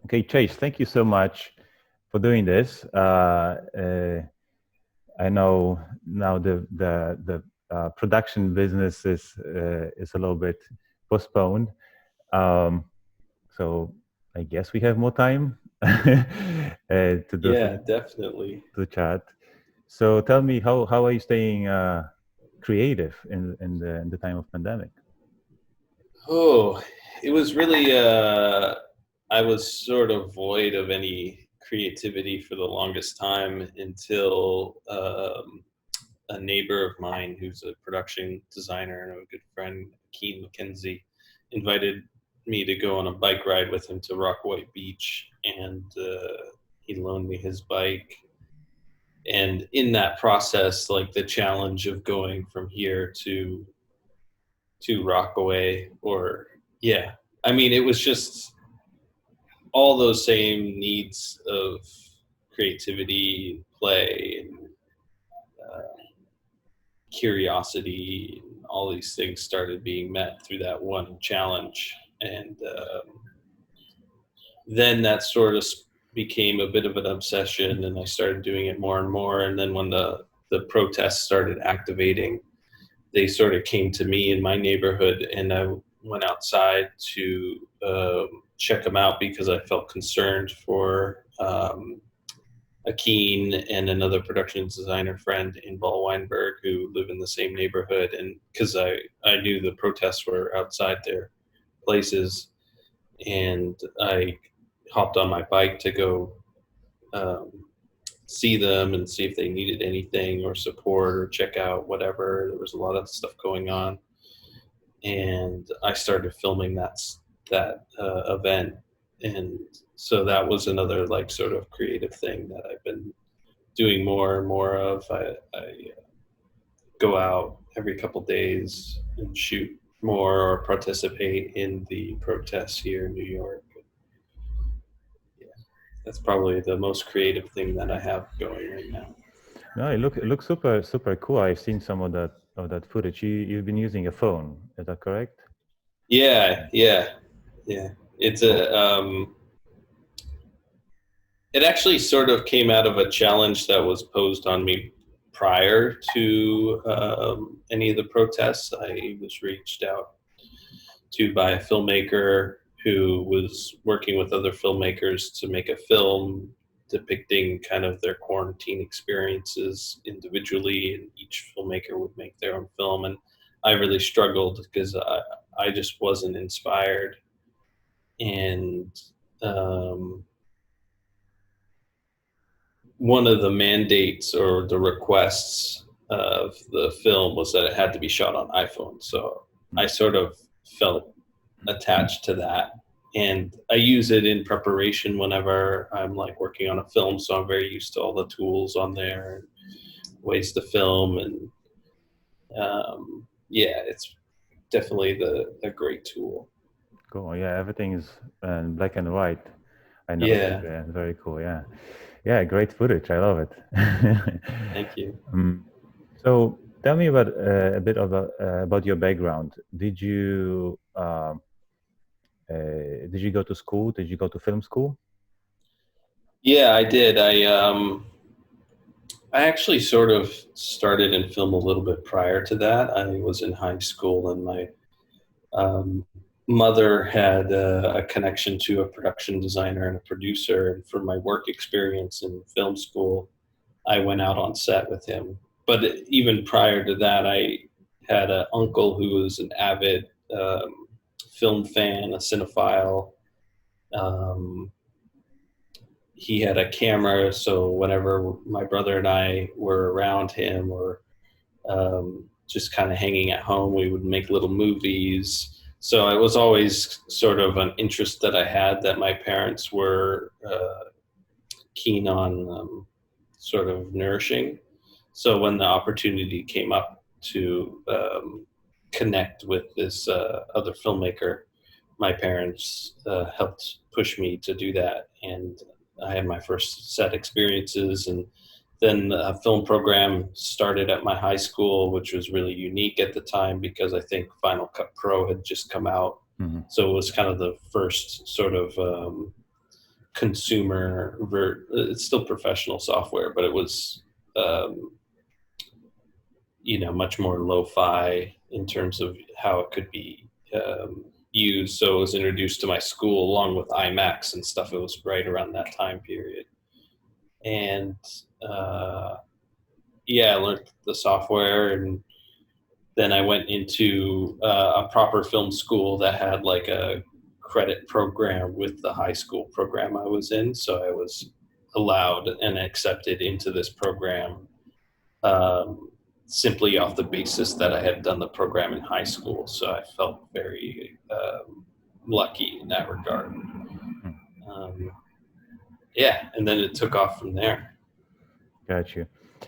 Okay, Chase, thank you so much for doing this. I know now the production business is a little bit postponed, um, so I guess we have more time to do Yeah, definitely. to chat. So tell me, how are you staying creative in the time of pandemic? Oh, it was really I was sort of void of any creativity for the longest time until a neighbor of mine who's a production designer and a good friend, Keen McKenzie, invited me to go on a bike ride with him to Rockaway Beach, and he loaned me his bike. And in that process, like the challenge of going from here to Rockaway, or yeah, I mean, it was just all those same needs of creativity, play, and curiosity, and all these things started being met through that one challenge. And then that sort of became a bit of an obsession, and I started doing it more and more. And then when the protests started activating, they sort of came to me in my neighborhood, and I went outside to check them out because I felt concerned for Akeen and another production designer friend in Ballweinberg who live in the same neighborhood. And because I knew the protests were outside their places, and I hopped on my bike to go um, see them and see if they needed anything or support or check out whatever. There was a lot of stuff going on, and I started filming that event, and so that was another like sort of creative thing that I've been doing more and more of. I go out every couple days and shoot more or participate in the protests here in New York. Yeah, that's probably the most creative thing that I have going right now. No, it looks super cool. I've seen some of that footage. You've been using a phone, is that correct? Yeah, yeah, yeah. It's Cool. it actually sort of came out of a challenge that was posed on me prior to any of the protests. I was reached out to by a filmmaker who was working with other filmmakers to make a film depicting kind of their quarantine experiences individually, and each filmmaker would make their own film. And I really struggled because I just wasn't inspired. And um, one of the mandates or the requests of the film was that it had to be shot on iPhone. So I sort of felt attached to that. And I use it in preparation whenever I'm like working on a film. So I'm very used to all the tools on there and ways to film. And yeah, it's definitely a great tool. Cool. Yeah, everything is black and white. I noticed. Yeah, Yeah, very cool. Yeah, yeah, great footage. I love it. thank you. um, so tell me about a bit about your background. Did you go to school? Did you go to film school? Yeah, I did. I actually sort of started in film a little bit prior to that. I was in high school, and my um, mother had a connection to a production designer and a producer. And for my work experience in film school, I went out on set with him. But even prior to that, I had an uncle who was an avid film fan, a cinephile. Um, he had a camera, so whenever my brother and I were around him or just kind of hanging at home, we would make little movies. So it was always sort of an interest that I had that my parents were keen on sort of nourishing. So when the opportunity came up to connect with this other filmmaker, my parents helped push me to do that. And I had my first set experiences, and then a film program started at my high school, which was really unique at the time because I think Final Cut Pro had just come out. Hmm. So it was kind of the first sort of consumer. It's still professional software, but it was um, much more lo-fi in terms of how it could be used. So it was introduced to my school along with iMacs and stuff. It was right around that time period. And I learned the software, and then I went into a proper film school that had like a credit program with the high school program I was in. So I was allowed and accepted into this program um, simply off the basis that I had done the program in high school. So I felt very lucky in that regard. Hmm. Um, and then it took off from there. Got you.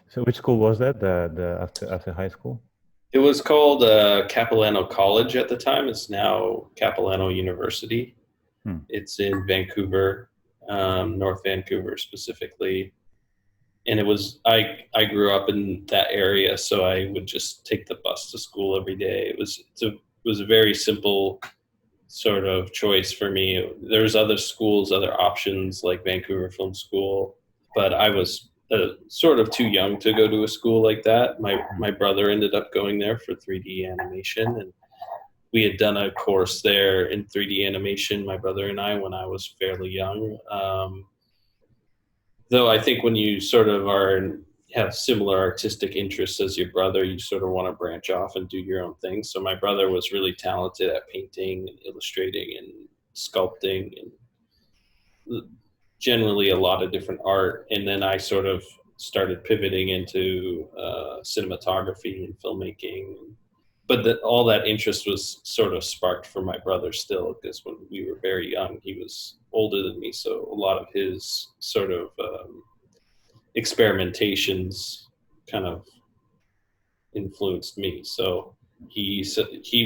So which school was that? The after high school? It was called Capilano College at the time. It's now Capilano University. Hmm. It's in Vancouver, North Vancouver specifically. And it was I grew up in that area, so I would just take the bus to school every day. It was a very simple sort of choice for me. There's other schools, other options like Vancouver Film School, but I was sort of too young to go to a school like that. My brother ended up going there for 3D animation, and we had done a course there in 3D animation, my brother and I, when I was fairly young. Though I think when you sort of have similar artistic interests as your brother, you sort of want to branch off and do your own thing. So my brother was really talented at painting and illustrating and sculpting and generally a lot of different art. And then I sort of started pivoting into cinematography and filmmaking. But all that interest was sort of sparked from my brother still, because when we were very young, he was older than me. So a lot of his sort of experimentations kind of influenced me. So he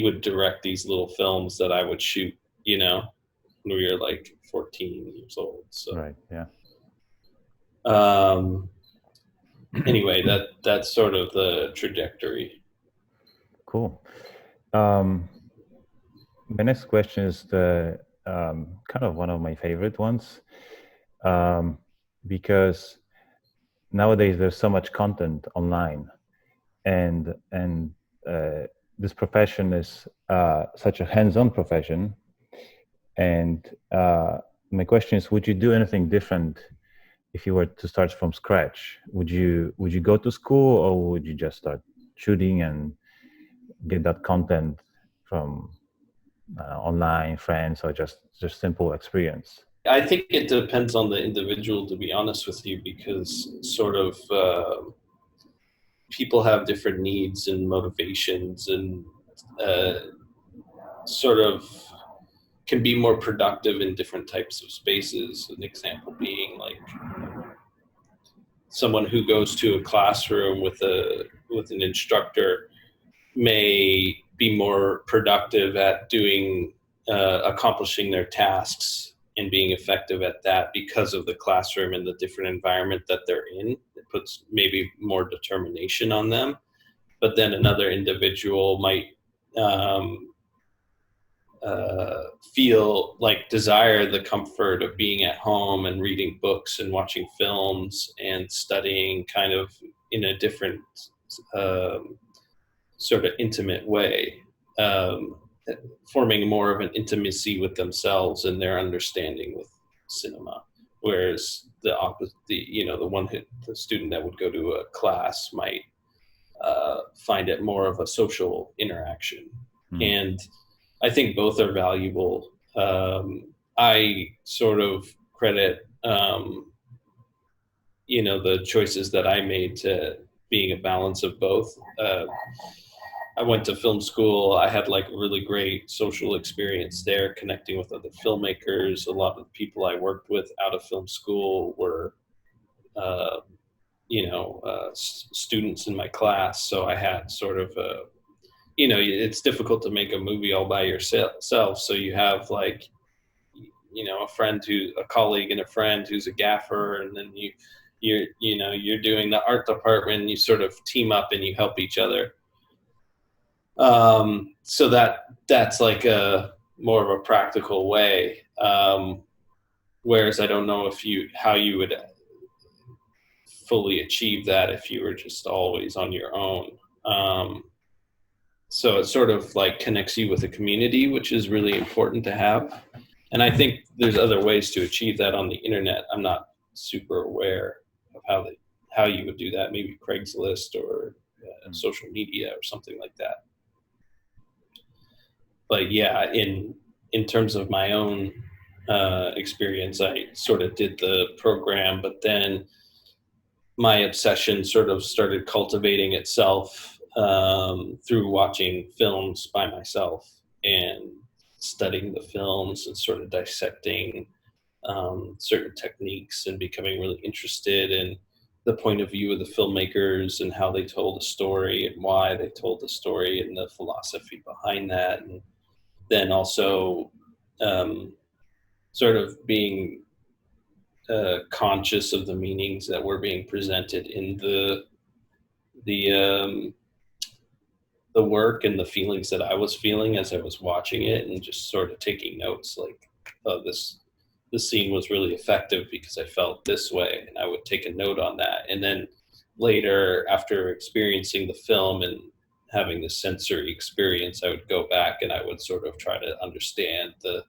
would direct these little films that I would shoot, when we were like 14 years old. So Right. Yeah. Anyway, that's sort of the trajectory. Cool. My next question is the kind of one of my favorite ones, because nowadays there's so much content online, and this profession is such a hands-on profession. And my question is, would you do anything different if you were to start from scratch? Would you go to school, or would you just start shooting and get that content from online, friends, or just simple experience? I think it depends on the individual, to be honest with you, because sort of people have different needs and motivations, and sort of can be more productive in different types of spaces. An example being like someone who goes to a classroom with an instructor may be more productive at doing accomplishing their tasks and being effective at that because of the classroom and the different environment that they're in. It puts maybe more determination on them. But then another individual might feel like desire the comfort of being at home and reading books and watching films and studying kind of in a different sort of intimate way, forming more of an intimacy with themselves and their understanding with cinema. Whereas the opposite, the student that would go to a class might find it more of a social interaction. And I think both are valuable. I sort of credit, the choices that I made to being a balance of both. I went to film school. I had like really great social experience there, connecting with other filmmakers. A lot of the people I worked with out of film school were, students in my class. So I had sort of it's difficult to make a movie all by yourself. So you have like, a colleague and a friend who's a gaffer, and then you're doing the art department, and you sort of team up and you help each other. So that's like a more of a practical way. Whereas I don't know how you would fully achieve that if you were just always on your own. Um, so it sort of like connects you with a community, which is really important to have. And I think there's other ways to achieve that on the internet. I'm not super aware of how you would do that. Maybe Craigslist or social media or something like that. But yeah, in terms of my own experience, I sort of did the program, but then my obsession sort of started cultivating itself through watching films by myself and studying the films and sort of dissecting certain techniques and becoming really interested in the point of view of the filmmakers and how they told a story and why they told the story and the philosophy behind that. And then also um, sort of being conscious of the meanings that were being presented in the um, the work and the feelings that I was feeling as I was watching it, and just sort of taking notes like, oh, this scene was really effective because I felt this way, and I would take a note on that. And then later, after experiencing the film and having the sensory experience, I would go back and I would sort of try to understand the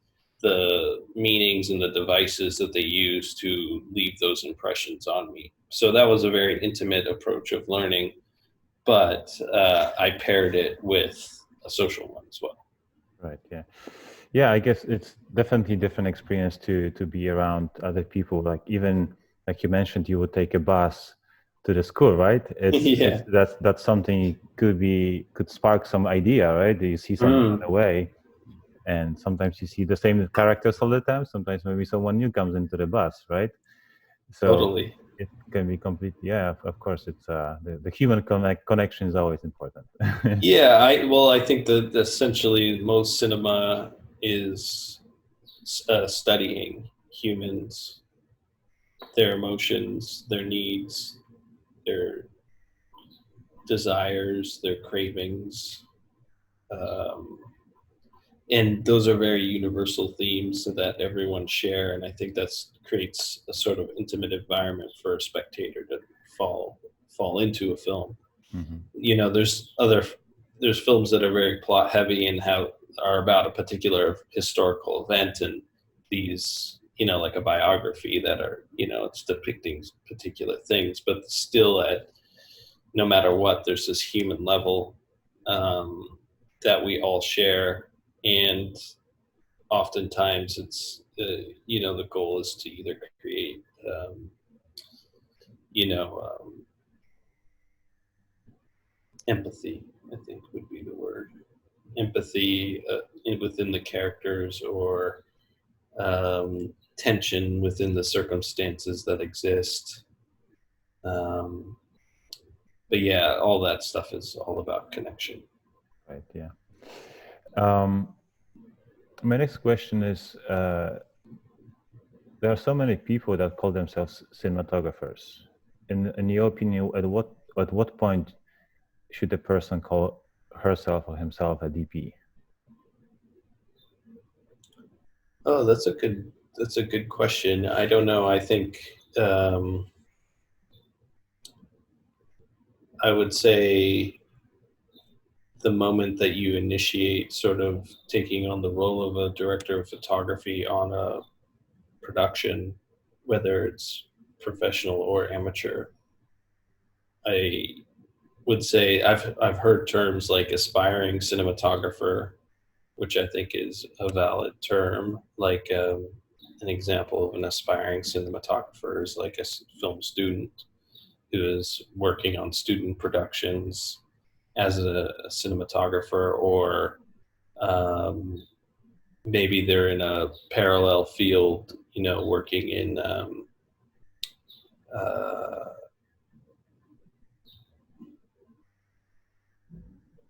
meanings and the devices that they use to leave those impressions on me. So that was a very intimate approach of learning, but I paired it with a social one as well. Right. Yeah. Yeah. I guess it's definitely different experience to be around other people. Like even like you mentioned, you would take a bus to the school, right? It's Yeah. that's something could spark some idea, right? You see something on the way, and sometimes you see the same characters all the time. Sometimes maybe someone new comes into the bus, right? So Totally. it can be complete. Yeah. Of course, it's the human connection is always important. Yeah, I think that essentially most cinema is studying humans, their emotions, their needs, their desires, their cravings, um, and those are very universal themes that everyone share. And I think that's creates a sort of intimate environment for a spectator to fall into a film. Hmm. You know, there's films that are very plot heavy and are about a particular historical event, and these, you know, like a biography that are, you know, it's depicting particular things, but still at no matter what, there's this human level um, that we all share. And oftentimes it's you know, the goal is to either create you know, empathy, I think would be the word. Empathy within the characters, or tension within the circumstances that exist. Um, but yeah, all that stuff is all about connection. Right. Yeah. Um, my next question is: there are so many people that call themselves cinematographers. In your opinion, at what point should a person call herself or himself a DP? Oh, that's a good question. I don't know. I think um, I would say the moment that you initiate sort of taking on the role of a director of photography on a production, whether it's professional or amateur, I would say I've heard terms like aspiring cinematographer, which I think is a valid term. Like an example of an aspiring cinematographer is like a film student who is working on student productions as a cinematographer, or um, maybe they're in a parallel field, you know, working in uh,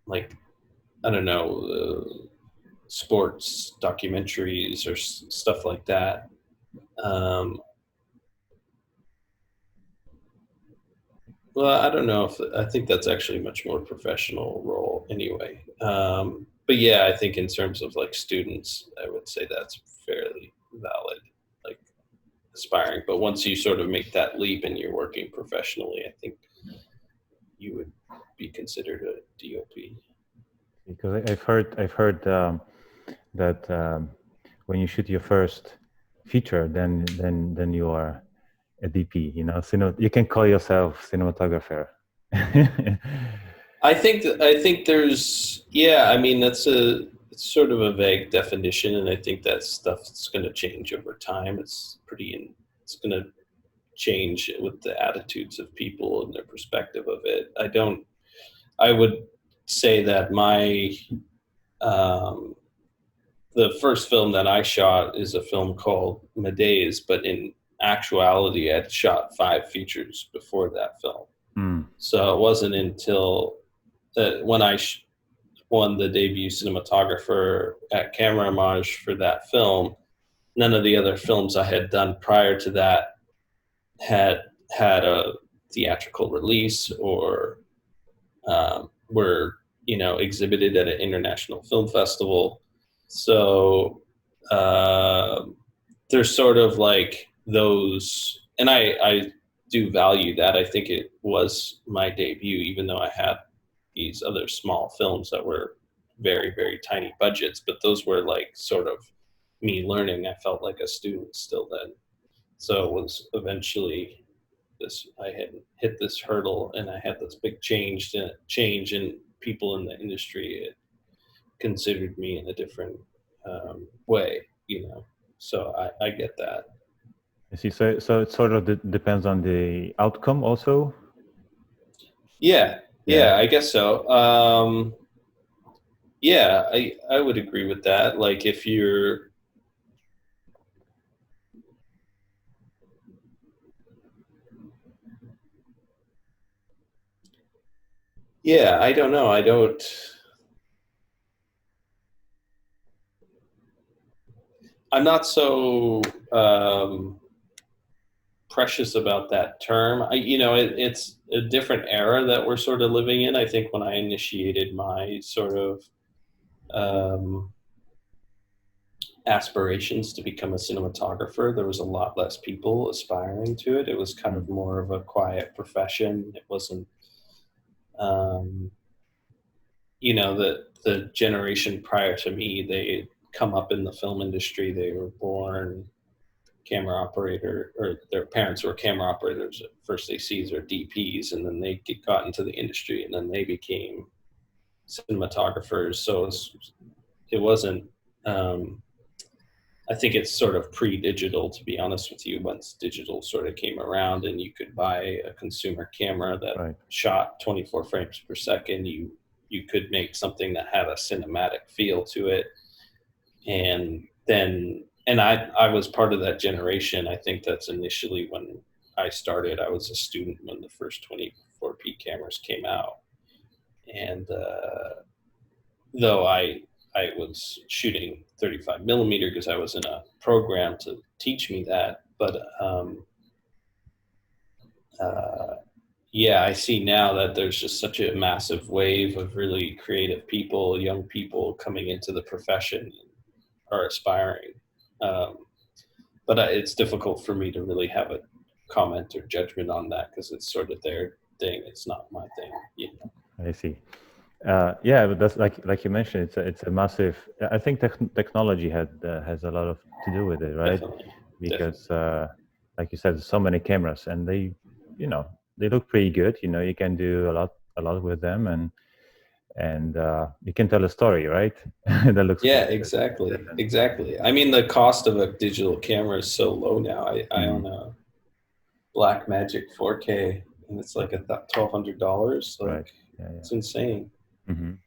like, I don't know, sports documentaries or stuff like that. Um, well, I don't know if I think that's actually a much more professional role anyway. But yeah, I think in terms of like students, I would say that's fairly valid. Like aspiring. But once you sort of make that leap and you're working professionally, I think you would be considered a DOP. Because I've heard that when you shoot your first feature, then you are a DP. You know, you can call yourself cinematographer. I think there's, yeah, I mean, it's sort of a vague definition, and I think that stuff's going to change over time. It's going to change with the attitudes of people and their perspective of it. I would say that the first film that I shot is a film called Medays, but in actuality, I'd shot 5 features before that film. So it wasn't until when I won the debut cinematographer at Camera Homage for that film, none of the other films I had done prior to that had a theatrical release or were, exhibited at an international film festival. So there's sort of like those, and I do value that. I think it was my debut, even though I had these other small films that were very, very tiny budgets, but those were like sort of me learning. I felt like a student still then. So it was eventually I had hit this hurdle, and I had this big change in people in the industry. It considered me in a different way, so I get that. I see. So it sort of depends on the outcome also. Yeah, I guess so. Yeah, I would agree with that. Like if you're, yeah, I don't know. I'm not so precious about that term. It's a different era that we're sort of living in. I think when I initiated my sort of aspirations to become a cinematographer, there was a lot less people aspiring to it. It was kind of more of a quiet profession. It wasn't, the generation prior to me, they come up in the film industry. They were born camera operator, or their parents were camera operators at first ACs or DPs, and then they got into the industry, and then they became cinematographers. So it wasn't, I think it's sort of pre-digital, to be honest with you. Once digital sort of came around and you could buy a consumer camera that shot 24 frames per second, you could make something that had a cinematic feel to it. And I was part of that generation. I think that's initially when I started. I was a student when the first 24p cameras came out. And though I was shooting 35 millimeter because I was in a program to teach me that. But yeah, I see now that there's just such a massive wave of really creative people, young people coming into the profession, are aspiring. But it's difficult for me to really have a comment or judgment on that because it's sort of their thing. It's not my thing. I see. Yeah, but that's like you mentioned. It's a massive. I think technology has a lot to do with it, right? Definitely. Because like you said, so many cameras, and they look pretty good. You can do a lot with them, and you can tell a story, right? That looks. Yeah, exactly. I mean, the cost of a digital camera is so low now. I own a Blackmagic 4K, and it's like $1,200. Like, it's insane.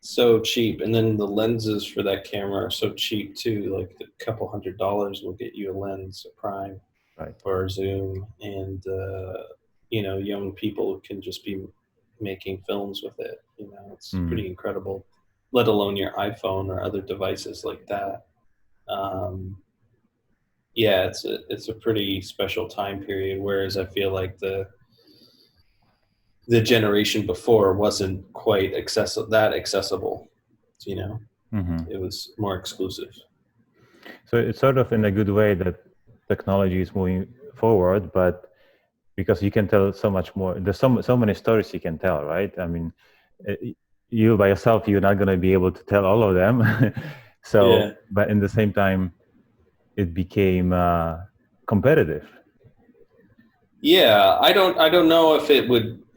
So cheap. And then the lenses for that camera are so cheap too. Like a couple $100 will get you a lens, a prime, or a zoom. And young people can just be making films with it. It's pretty incredible, let alone your iPhone or other devices like that. Yeah, it's a pretty special time period. Whereas I feel like the generation before wasn't quite accessible. It was more exclusive. So it's sort of in a good way that technology is moving forward, but because you can tell so much more. There's so many stories you can tell, right? I mean, you by yourself, you're not going to be able to tell all of them. So, Yeah. but in the same time, it became competitive. Yeah, I don't know if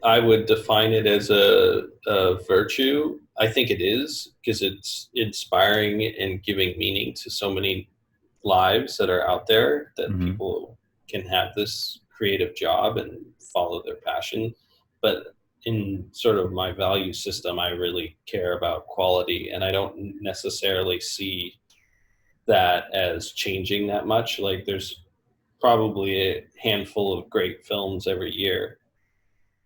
I would define it as a virtue. I think it is because it's inspiring and giving meaning to so many lives that are out there, that Hmm. people can have this creative job and follow their passion. But in sort of my value system, I really care about quality, and I don't necessarily see that as changing that much. Like there's probably a handful of great films every year,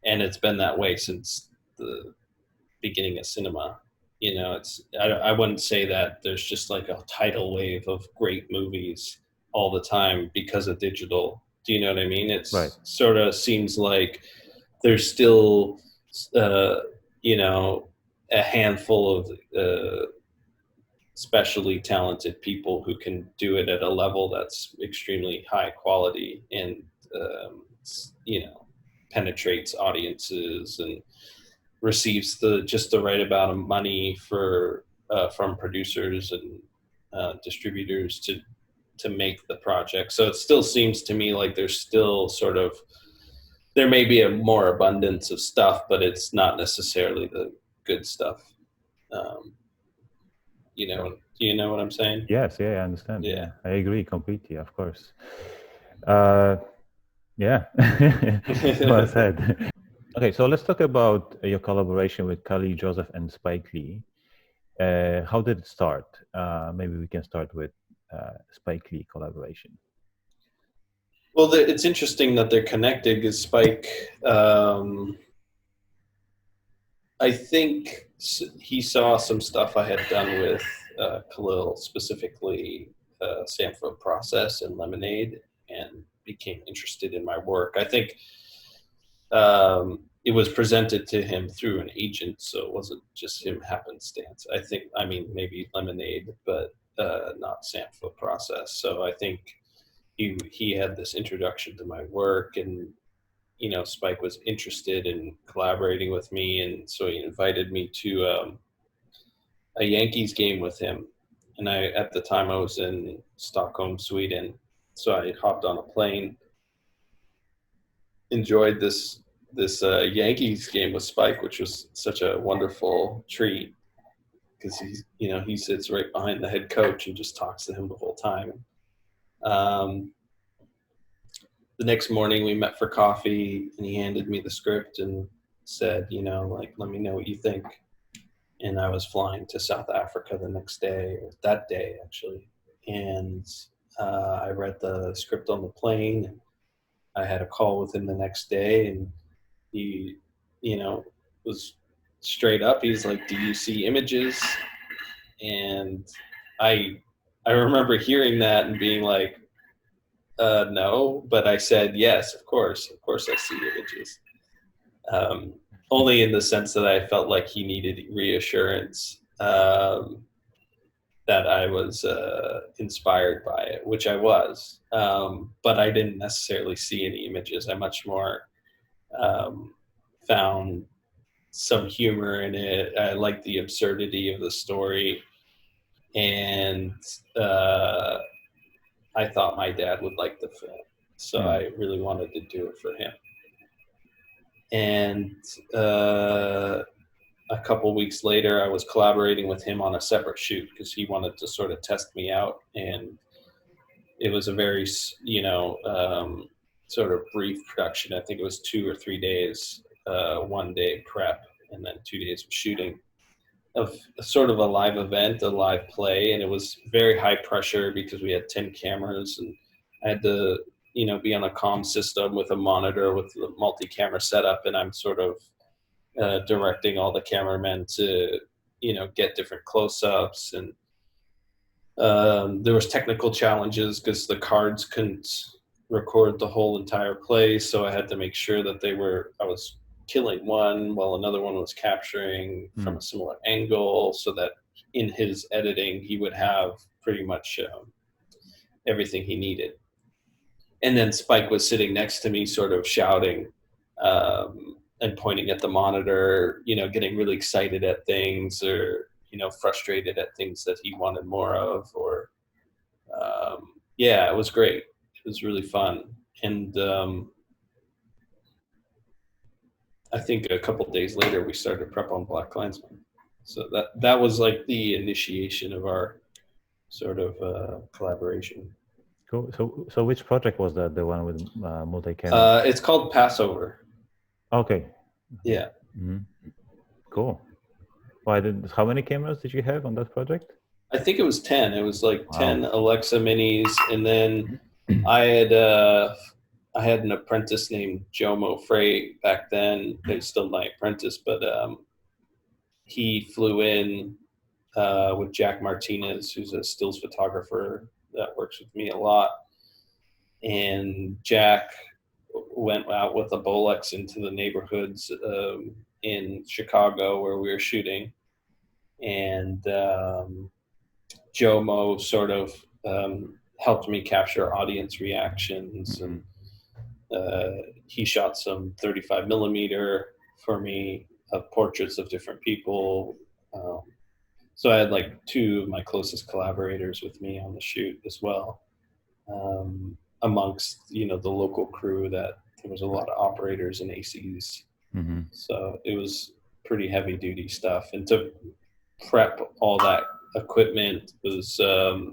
and it's been that way since the beginning of cinema. You know, I wouldn't say that there's just like a tidal wave of great movies all the time because of digital. Do you know what I mean? Right. It's sort of seems like there's still, uh, you know, a handful of specially talented people who can do it at a level that's extremely high quality and you know, penetrates audiences and receives the just the right amount of money for from producers and distributors to make the project. So it still seems to me like there's still sort of, there may be a more abundance of stuff, but it's not necessarily the good stuff. um, do you know what I'm saying? Yes, yeah, I understand. Yeah. Yeah, I agree completely, of course. Uh, yeah, well said. Okay, so let's talk about your collaboration with Kali Joseph and Spike Lee. How did it start? Maybe we can start with Spike Lee collaboration. Well, it's interesting that they're connected because Spike, I think he saw some stuff I had done with Khalil, specifically Sanford Process and Lemonade, and became interested in my work. I think it was presented to him through an agent, so it wasn't just him happenstance. I mean, maybe Lemonade, but not Sanford Process. So I think he had this introduction to my work, and you know, Spike was interested in collaborating with me, and so he invited me to a Yankees game with him. And at the time, I was in Stockholm, Sweden, so I hopped on a plane, enjoyed this Yankees game with Spike, which was such a wonderful treat because he sits right behind the head coach and just talks to him the whole time. Um, the next morning we met for coffee, and he handed me the script and said, like, let me know what you think. And I was flying to South Africa the next day, or that day actually. And I read the script on the plane. And I had a call with him the next day, and he, was straight up. He's like, "Do you see images?" And I, I remember hearing that and being like, "No," but I said, "Yes, of course, I see images." Um, Only in the sense that I felt like he needed reassurance. That I was inspired by it, which I was, but I didn't necessarily see any images. I much more found some humor in it. I liked the absurdity of the story, and uh, I thought my dad would like the film, so Hmm. I really wanted to do it for him. And a couple weeks later, I was collaborating with him on a separate shoot because he wanted to sort of test me out, and it was a very, sort of brief production. I think it was 2 or 3 days, 1 day prep, and then 2 days of shooting of sort of a live event, a live play, and it was very high pressure because we had 10 cameras, and I had to, be on a comm system with a monitor with the multi-camera setup, and I'm sort of directing all the cameramen to, get different close-ups, and there was technical challenges because the cards couldn't record the whole entire play, so I had to make sure that I was killing one while another one was capturing Hmm. from a similar angle, so that in his editing he would have pretty much everything he needed. and then Spike was sitting next to me, sort of shouting and pointing at the monitor, getting really excited at things, or frustrated at things that he wanted more of, or yeah, it was great. It was really fun, and I think a couple of days later we started prep on Black Klansman. So that was like the initiation of our sort of collaboration. Cool. So which project was that? The one with multi-camera? It's called Passover. Okay. Yeah. Mm-hmm. Cool. How many cameras did you have on that project? I think it was 10. It was like Wow. 10 Alexa Minis, and then I had an apprentice named Jomo Frey back then. He's still my apprentice, but he flew in with Jack Martinez, who's a stills photographer that works with me a lot. And Jack went out with a Bolex into the neighborhoods in Chicago where we were shooting. And Jomo sort of helped me capture audience reactions. Mm-hmm. And he shot some 35 millimeter for me of portraits of different people. So I had like two of my closest collaborators with me on the shoot as well. Amongst the local crew, that there was a lot of operators and ACs. Mm-hmm. So it was pretty heavy duty stuff, and to prep all that equipment was a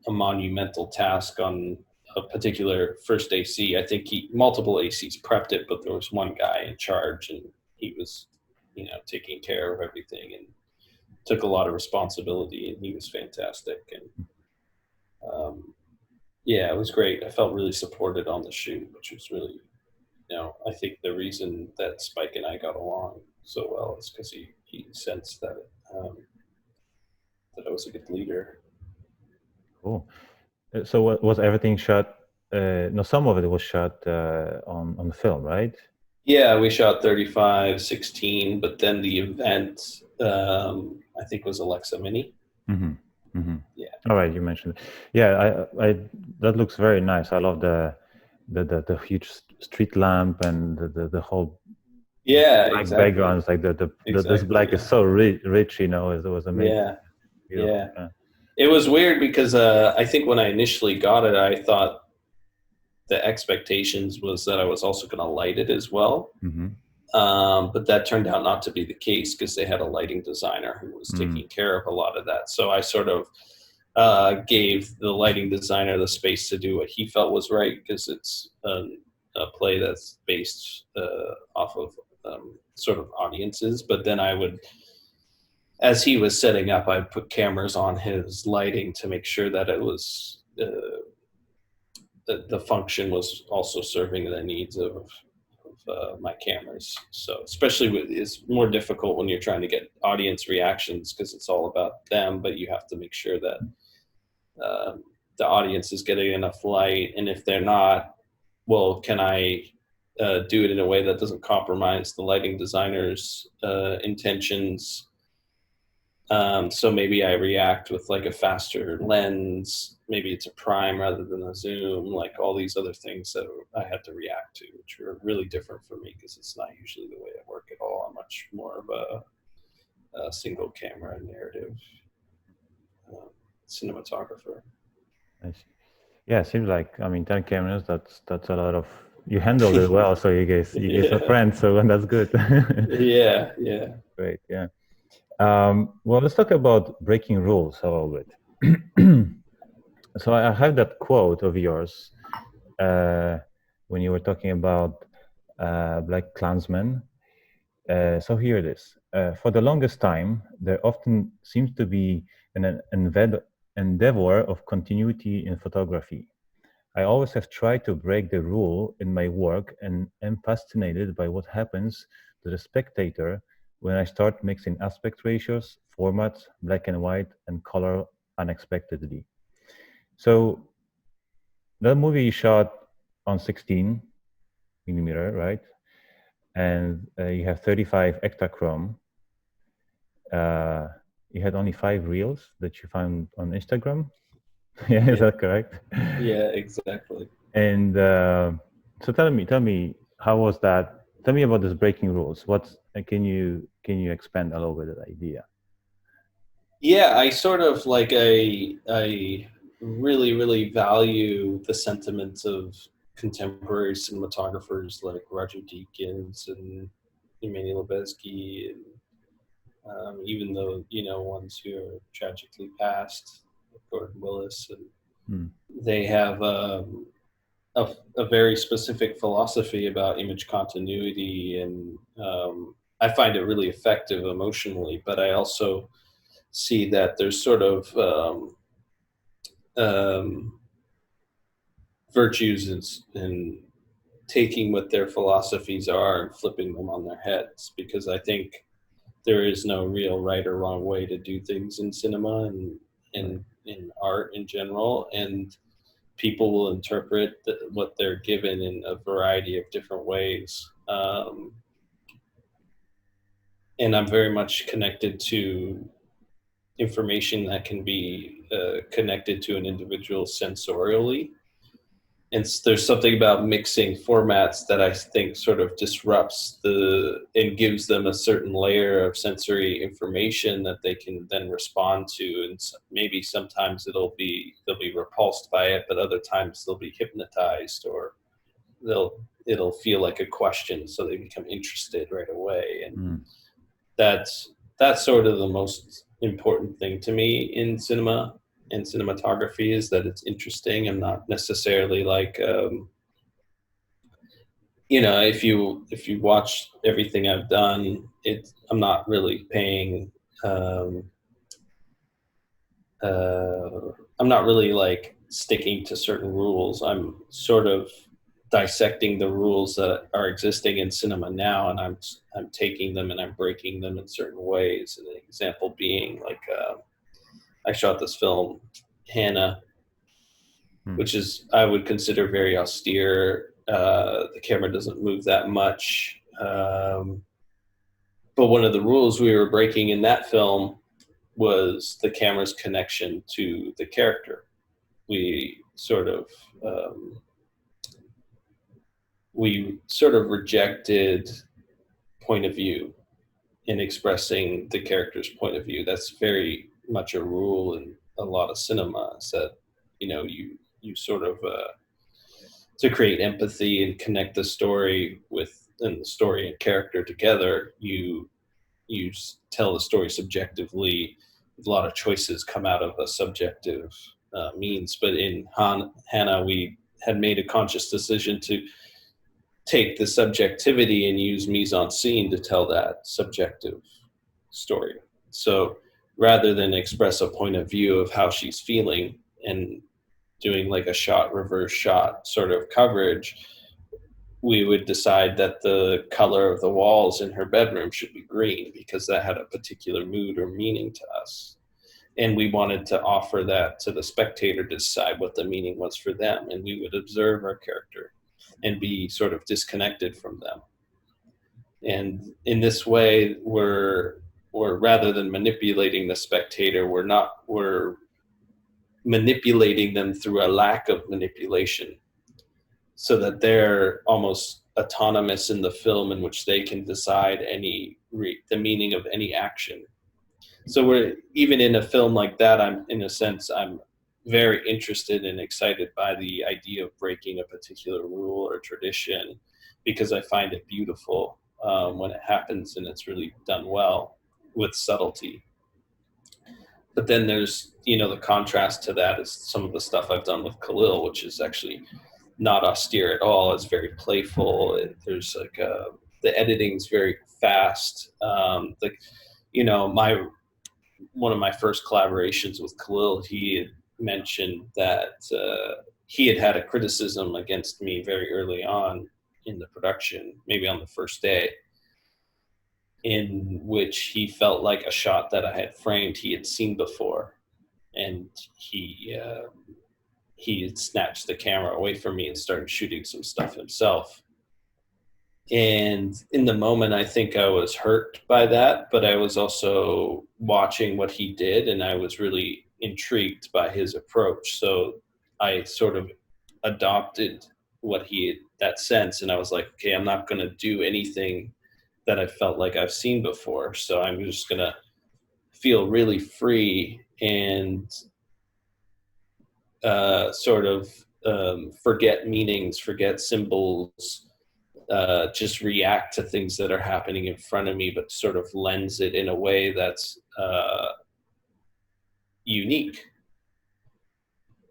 monumental task on a particular first AC. I think multiple ACs prepped it, but there was one guy in charge, and he was taking care of everything and took a lot of responsibility, and he was fantastic. And yeah, it was great. I felt really supported on the shoot, which was really, I think the reason that Spike and I got along so well is because he sensed that that I was a good leader. Cool. So was everything shot? No, some of it was shot on film, right? Yeah, we shot 35-16, but then the event I think was Alexa Mini. Mm-hmm. Mm-hmm. Yeah. All right, you mentioned it. Yeah, I that looks very nice. I love the huge street lamp and the whole Yeah, black exactly. backgrounds. Like this Exactly, black yeah. is so rich. It was amazing. Yeah. Beautiful. Yeah. It was weird because I think when I initially got it, I thought the expectations was that I was also going to light it as well. Mm-hmm. But that turned out not to be the case because they had a lighting designer who was taking care of a lot of that. So I sort of gave the lighting designer the space to do what he felt was right, because it's a play that's based off of sort of audiences. But then I would, as he was setting up, I'd put cameras on his lighting to make sure that it was the function was also serving the needs of my cameras. So especially it's more difficult when you're trying to get audience reactions because it's all about them, but you have to make sure that the audience is getting enough light. And if they're not, well, can I do it in a way that doesn't compromise the lighting designer's intentions? So maybe I react with like a faster lens, maybe it's a prime rather than a zoom, like all these other things that I had to react to, which were really different for me because it's not usually the way I work at all. I'm much more of a single camera narrative cinematographer. Nice. Yeah, it seems like 10 cameras. That's a lot of. You handled it well, so you guys are friends, so that's good. Yeah. Great, yeah. Well, let's talk about breaking rules a little bit. So I have that quote of yours when you were talking about Black Klansmen. So here it is. For the longest time, there often seems to be an endeavor of continuity in photography. I always have tried to break the rule in my work and am fascinated by what happens to the spectator when I start mixing aspect ratios, formats, black and white, and color unexpectedly. So that movie you shot on 16 millimeter, right? And you have 35 Ektachrome. You had only 5 reels that you found on Instagram. Yeah, is Yeah, that correct? yeah, exactly. And so tell me, how was that? Tell me about this breaking rules. What's can you expand a little bit of the idea? Yeah, I sort of like I really really value the sentiments of contemporary cinematographers like Roger Deakins and Emmanuel Lubezki, and even though ones who are tragically passed, like Gordon Willis, and Hmm. they have a very specific philosophy about image continuity, and I find it really effective emotionally. But I also see that there's sort of um, virtues in taking what their philosophies are and flipping them on their heads, because I think there is no real right or wrong way to do things in cinema and Right. in art in general, and people will interpret what they're given in a variety of different ways. And I'm very much connected to information that can be connected to an individual sensorially. And there's something about mixing formats that I think sort of disrupts and gives them a certain layer of sensory information that they can then respond to. And maybe sometimes they'll be repulsed by it, but other times they'll be hypnotized, or it'll feel like a question, so they become interested right away. And Hmm. that's sort of the most important thing to me in cinema and cinematography, is that it's interesting. I'm not necessarily like if you watch everything I've done, I'm not really paying um, uh, I'm not really like sticking to certain rules. I'm sort of dissecting the rules that are existing in cinema now, and I'm taking them and I'm breaking them in certain ways. And an example being like I shot this film, Hannah, Hmm. which is I would consider very austere. The camera doesn't move that much. But one of the rules we were breaking in that film was the camera's connection to the character. We sort of um, we sort of rejected point of view in expressing the character's point of view. That's very much a rule in a lot of cinema. Is that you sort of to create empathy and connect the story with and the story and character together. You tell the story subjectively. A lot of choices come out of a subjective means. But in Hannah, we had made a conscious decision to take the subjectivity and use mise en scene to tell that subjective story. So rather than express a point of view of how she's feeling and doing like a shot reverse shot sort of coverage, we would decide that the color of the walls in her bedroom should be green because that had a particular mood or meaning to us. And we wanted to offer that to the spectator to decide what the meaning was for them. And we would observe our character and be sort of disconnected from them. And in this way, we're rather than manipulating the spectator, we're manipulating them through a lack of manipulation, so that they're almost autonomous in the film, in which they can decide the meaning of any action. So we're even in a film like that, I'm very interested and excited by the idea of breaking a particular rule or tradition, because I find it beautiful when it happens and it's really done well with subtlety. But then there's the contrast to that is some of the stuff I've done with Khalil, which is actually not austere at all. It's very playful. There's like the editing's very fast. Like my one of my first collaborations with Khalil, he had mentioned that he had had a criticism against me very early on in the production, maybe on the first day, in which he felt like a shot that I had framed he had seen before, and he had snatched the camera away from me and started shooting some stuff himself. And in the moment, I think I was hurt by that, but I was also watching what he did, and I was really intrigued by his approach. So I sort of adopted that sense, and I was like, okay, I'm not going to do anything that I felt like I've seen before. So I'm just going to feel really free and sort of forget meanings, forget symbols, just react to things that are happening in front of me, but sort of lens it in a way that's unique.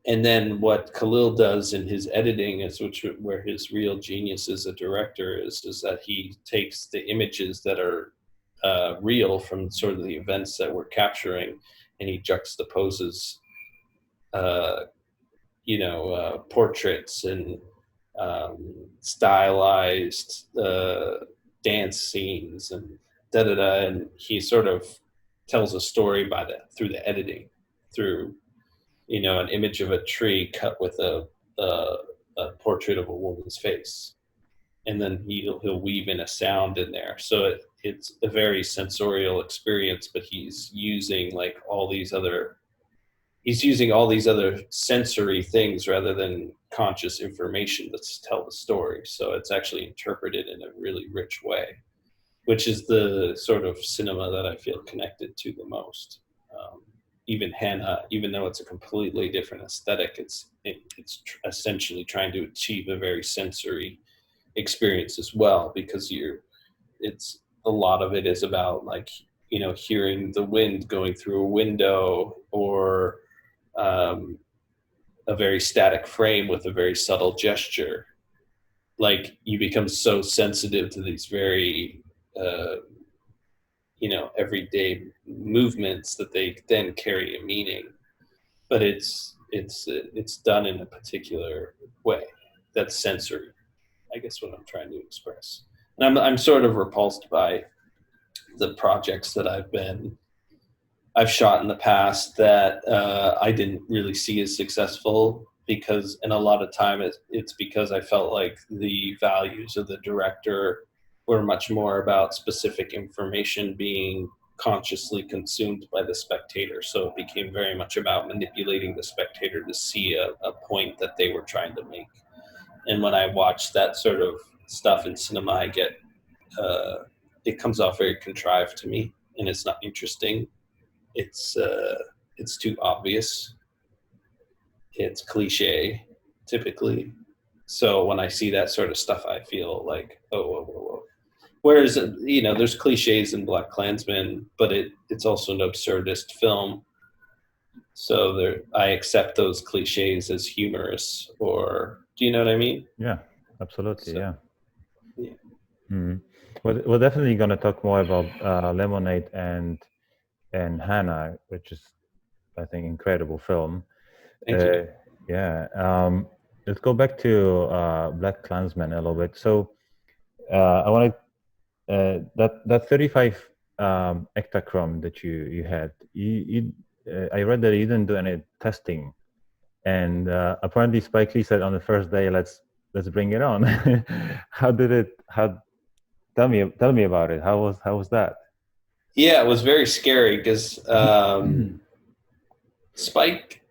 And then what Khalil does in his editing is where his real genius as a director is that he takes the images that are real from sort of the events that we're capturing, and he juxtaposes portraits and stylized dance scenes and and he sort of tells a story through the editing, through an image of a tree cut with a portrait of a woman's face, and then he'll weave in a sound in there. So it's a very sensorial experience, but he's using all these other sensory things rather than conscious information to tell the story. So it's actually interpreted in a really rich way, which is the sort of cinema that I feel connected to the most. Even Hannah, even though it's a completely different aesthetic, it's essentially trying to achieve a very sensory experience as well, because it's a lot of it is about hearing the wind going through a window, or a very static frame with a very subtle gesture. Like, you become so sensitive to these very everyday movements that they then carry a meaning, but it's done in a particular way that's sensory, I guess, what I'm trying to express. And I'm sort of repulsed by the projects that I've shot in the past that I didn't really see as successful, and a lot of time it's because I felt like the values of the director were much more about specific information being consciously consumed by the spectator. So it became very much about manipulating the spectator to see a point that they were trying to make. And when I watch that sort of stuff in cinema, I get it comes off very contrived to me, and it's not interesting. It's too obvious. It's cliche, typically. So when I see that sort of stuff, I feel like, oh, whoa, whoa, whoa. Whereas, there's cliches in Black Klansman, but it's also an absurdist film. So I accept those cliches as humorous, or do you know what I mean? Yeah, absolutely. So, yeah. yeah. Mm. We're definitely going to talk more about Lemonade and Hannah, which is, I think, incredible film. Thank you. Yeah. Let's go back to Black Klansman a little bit. So I want to that 35 Ektachrome that you had. I read that you didn't do any testing, and apparently Spike Lee said on the first day, let's bring it on. How did it? Tell me about it. How was that? Yeah, it was very scary because Spike,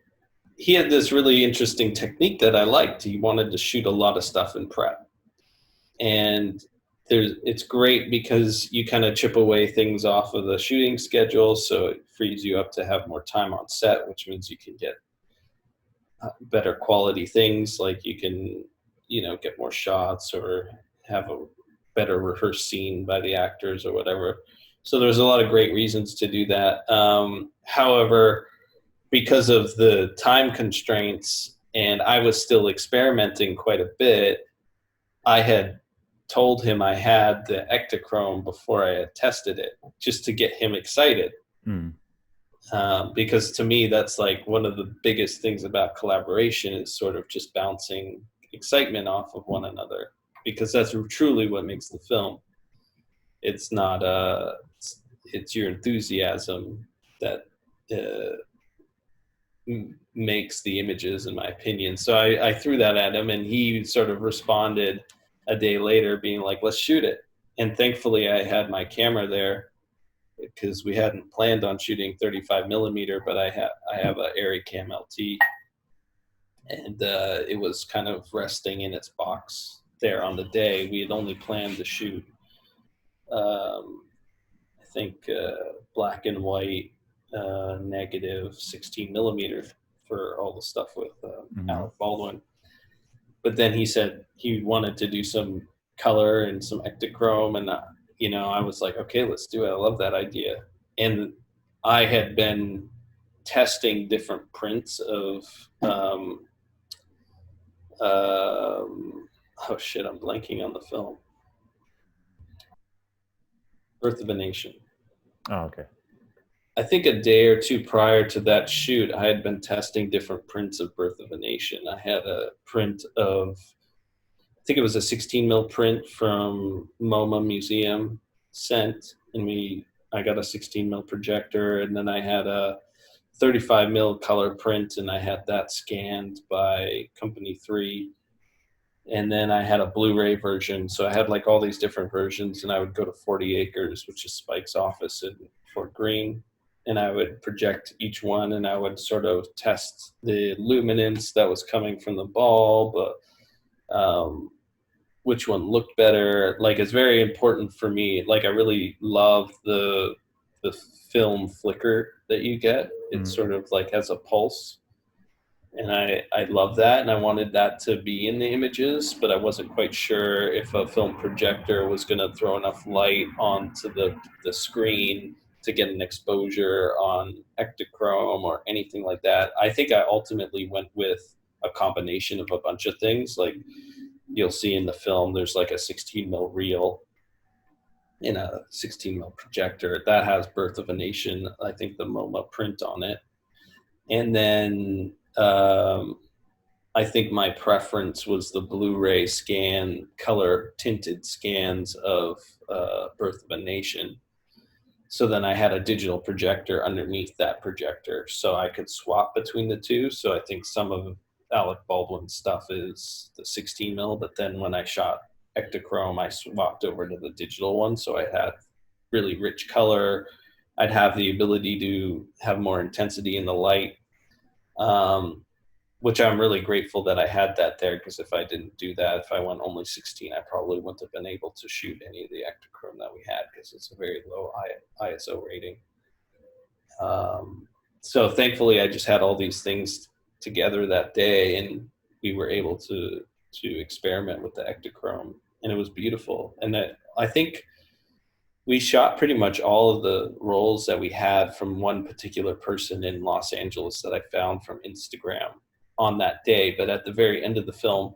he had this really interesting technique that I liked. He wanted to shoot a lot of stuff in prep, and it's great because you kind of chip away things off of the shooting schedule, so it frees you up to have more time on set, which means you can get better quality things, like you can get more shots or have a better rehearsed scene by the actors or whatever. So there's a lot of great reasons to do that. However, because of the time constraints, and I was still experimenting quite a bit, I had told him I had the Ektachrome before I had tested it, just to get him excited. Because to me, that's like one of the biggest things about collaboration, is sort of just bouncing excitement off of one another, because that's truly what makes the film. It's not it's your enthusiasm that makes the images, in my opinion. So I threw that at him, and he sort of responded a day later being like, let's shoot it. And thankfully I had my camera there, because we hadn't planned on shooting 35 millimeter, but I have a Arri Cam LT, and it was kind of resting in its box there on the day. We had only planned to shoot, I think, black and white, negative 16 millimeter for all the stuff with Alec Baldwin. But then he said he wanted to do some color and some Ektachrome, and I was like, okay, let's do it. I love that idea. And I had been testing different prints of oh shit, I'm blanking on the film. Birth of a Nation. Oh, okay. I think a day or two prior to that shoot, I had been testing different prints of Birth of a Nation. I had a print of, I think it was a 16 mil print from MoMA Museum sent, and I got a 16 mil projector, and then I had a 35 mil color print, and I had that scanned by Company 3. And then I had a Blu-ray version. So I had like all these different versions, and I would go to 40 Acres, which is Spike's office in Fort Greene, and I would project each one, and I would sort of test the luminance that was coming from the bulb, which one looked better. Like, it's very important for me. Like, I really love the film flicker that you get. It sort of like has a pulse. And I love that, and I wanted that to be in the images, but I wasn't quite sure if a film projector was going to throw enough light onto the screen to get an exposure on Ektachrome or anything like that. I think I ultimately went with a combination of a bunch of things. Like, you'll see in the film, there's like a 16 mil reel in a 16 mil projector that has Birth of a Nation, I think the MoMA print on it. And then I think my preference was the Blu-ray scan, color tinted scans of Birth of a Nation. So then I had a digital projector underneath that projector, so I could swap between the two. So I think some of Alec Baldwin's stuff is the 16 mil, but then when I shot Ektachrome, I swapped over to the digital one. So I had really rich color. I'd have the ability to have more intensity in the light, which I'm really grateful that I had that there, because if I didn't do that, if I went only 16, I probably wouldn't have been able to shoot any of the Ektachrome that we had, because it's a very low ISO rating. So thankfully, I just had all these things together that day, and we were able to experiment with the Ektachrome, and it was beautiful. And I think we shot pretty much all of the roles that we had from one particular person in Los Angeles that I found from Instagram on that day. But at the very end of the film,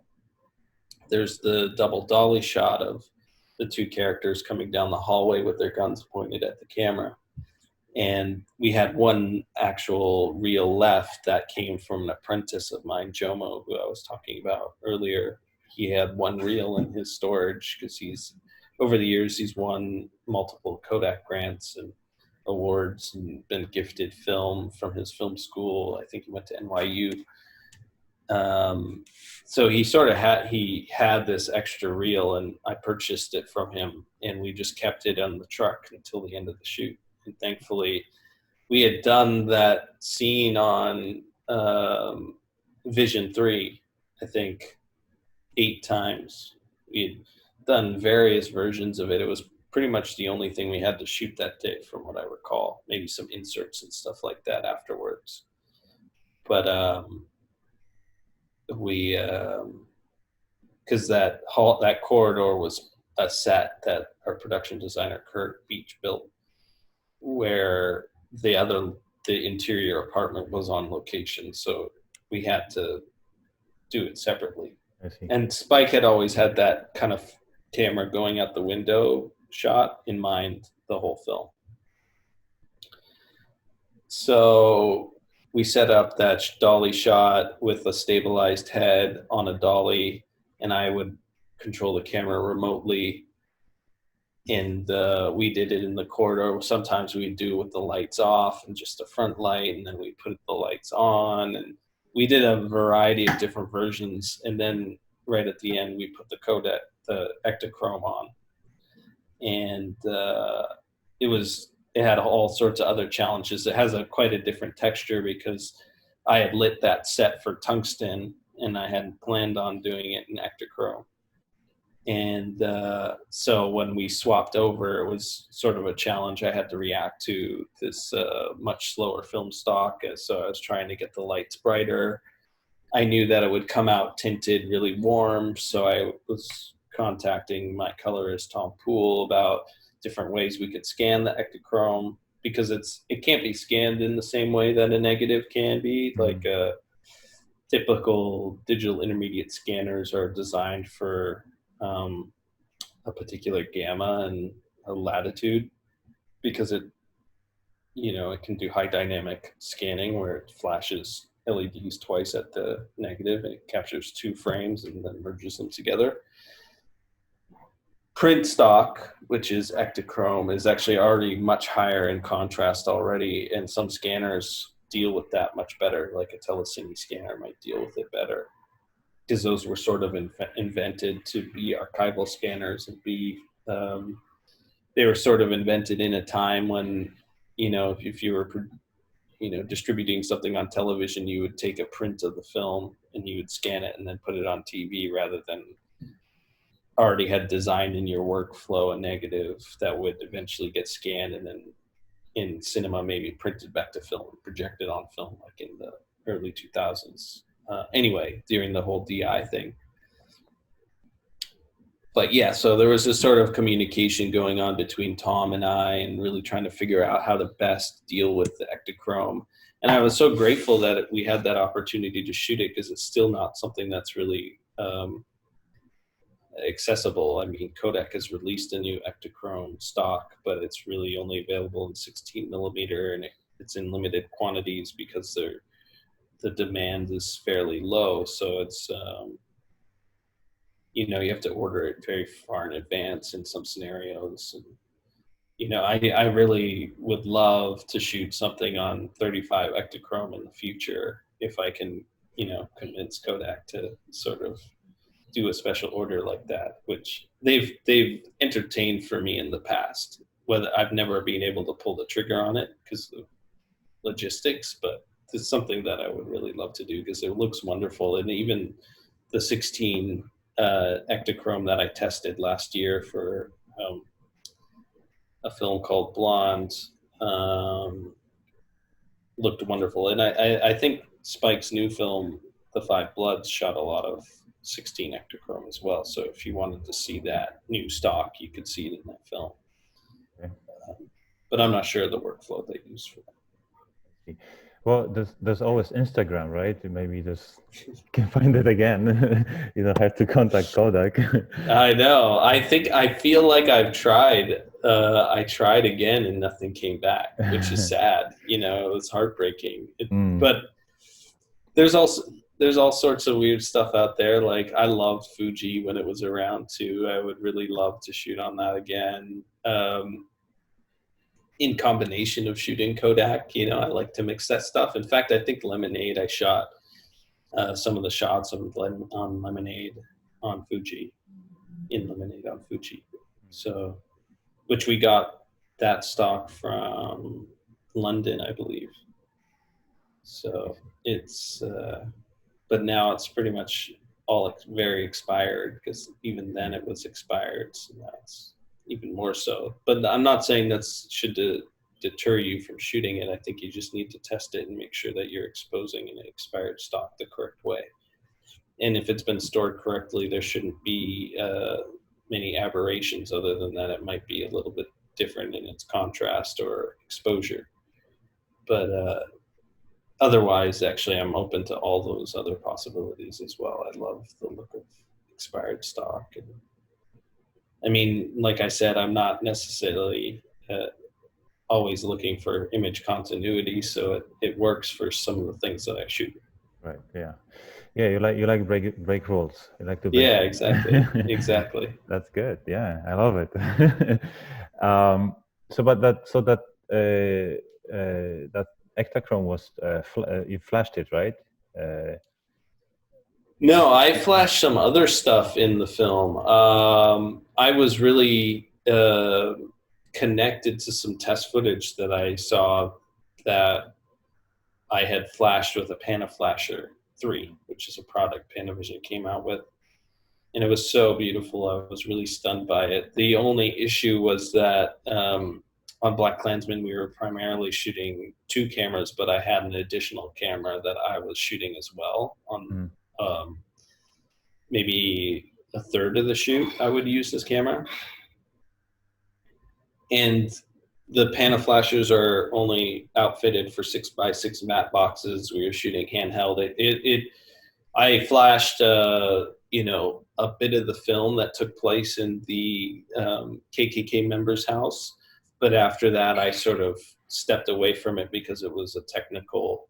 there's the double dolly shot of the two characters coming down the hallway with their guns pointed at the camera. And we had one actual reel left that came from an apprentice of mine, Jomo, who I was talking about earlier. He had one reel in his storage because over the years, he's won multiple Kodak grants and awards and been gifted film from his film school. I think he went to NYU. So he had this extra reel, and I purchased it from him, and we just kept it on the truck until the end of the shoot. And thankfully, we had done that scene on Vision 3, I think, 8 times. We had done various versions of it. It was pretty much the only thing we had to shoot that day, from what I recall. Maybe some inserts and stuff like that afterwards. But because that corridor was a set that our production designer Kurt Beach built, where the interior apartment was on location, so we had to do it separately. I see. And Spike had always had that kind of camera going out the window shot in mind the whole film. So we set up that dolly shot with a stabilized head on a dolly, and I would control the camera remotely. And we did it in the corridor. Sometimes we'd do it with the lights off and just a front light, and then we put the lights on. And we did a variety of different versions. And then right at the end, we put the Ektachrome on. And it was it had all sorts of other challenges. It has quite a different texture because I had lit that set for tungsten, and I hadn't planned on doing it in Ektachrome. And so when we swapped over, it was sort of a challenge. I had to react to this much slower film stock. So I was trying to get the lights brighter. I knew that it would come out tinted really warm. So I was contacting my colorist, Tom Poole, about different ways we could scan the Ektachrome, because it can't be scanned in the same way that a negative can be. Like typical digital intermediate scanners are designed for a particular gamma and a latitude, because it can do high dynamic scanning where it flashes LEDs twice at the negative and it captures 2 frames and then merges them together. Print stock, which is Ektachrome, is actually already much higher in contrast already, and some scanners deal with that much better. Like a telecine scanner might deal with it better, because those were sort of invented to be archival scanners and be they were sort of invented in a time when, if you were distributing something on television, you would take a print of the film and you would scan it and then put it on TV, rather than already had designed in your workflow a negative that would eventually get scanned and then in cinema maybe printed back to film and projected on film, like in the early 2000s. Anyway, during the whole DI thing. But yeah, so there was this sort of communication going on between Tom and I, and really trying to figure out how to best deal with the Ektachrome. And I was so grateful that we had that opportunity to shoot it, because it's still not something that's really accessible. I mean, Kodak has released a new Ektachrome stock, but it's really only available in 16 millimeter, and it's in limited quantities because the demand is fairly low. So it's you have to order it very far in advance in some scenarios. And I really would love to shoot something on 35 Ektachrome in the future, if I can convince Kodak to sort of do a special order like that, which they've entertained for me in the past. Whether I've never been able to pull the trigger on it because of logistics, but it's something that I would really love to do because it looks wonderful. And even the 16 Ektachrome that I tested last year for a film called Blonde looked wonderful. And I think Spike's new film, The Five Bloods, shot a lot of 16 Ektachrome as well. So if you wanted to see that new stock, you could see it in that film. Okay. But I'm not sure the workflow they use for that. Well, there's always Instagram, right? Maybe just can find it again. You don't have to contact Kodak. I know. I feel like I've tried. I tried again and nothing came back, which is sad. It was heartbreaking. But there's all sorts of weird stuff out there. Like I loved Fuji when it was around too. I would really love to shoot on that again. In combination of shooting Kodak, I like to mix that stuff. In fact, I think Lemonade, I shot some of the shots on Lemonade on Fuji, in Lemonade on Fuji. So, which we got that stock from London, I believe. So it's, but now it's pretty much all very expired, because even then it was expired. So that's even more so. But I'm not saying that should deter you from shooting it. I think you just need to test it and make sure that you're exposing an expired stock the correct way. And if it's been stored correctly, there shouldn't be many aberrations. Other than that, it might be a little bit different in its contrast or exposure. But otherwise, actually, I'm open to all those other possibilities as well. I love the look of expired stock. And I mean, like I said, I'm not necessarily always looking for image continuity, so it works for some of the things that I shoot. Right. Yeah. Yeah. You like break rules. You like to break. Yeah. Exactly. Exactly. That's good. Yeah, I love it. That Ektachrome was you flashed it, right? No, I flashed some other stuff in the film. I was really connected to some test footage that I saw that I had flashed with a Panaflasher 3, which is a product Panavision came out with. And it was so beautiful. I was really stunned by it. The only issue was that on Black Klansman, we were primarily shooting 2 cameras, but I had an additional camera that I was shooting as well on maybe a third of the shoot. I would use this camera. And the Panaflashers are only outfitted for 6x6 matte boxes. We were shooting handheld. I flashed, a bit of the film that took place in the KKK member's house, but after that, I sort of stepped away from it because it was a technical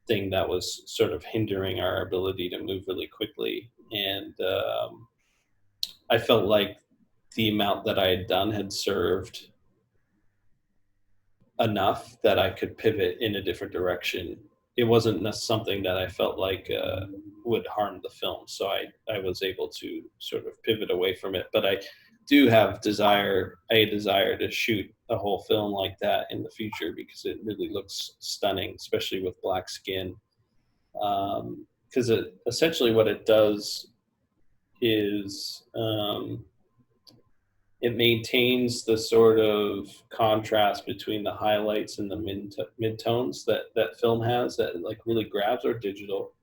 thing that was sort of hindering our ability to move really quickly, and I felt like the amount that I had done had served enough that I could pivot in a different direction. It wasn't something that I felt like would harm the film, so I was able to sort of pivot away from it. But I do have a desire to shoot a whole film like that in the future because it really looks stunning, especially with black skin. Because essentially what it does is it maintains the sort of contrast between the highlights and the midtones that film has that like really grabs, or digital.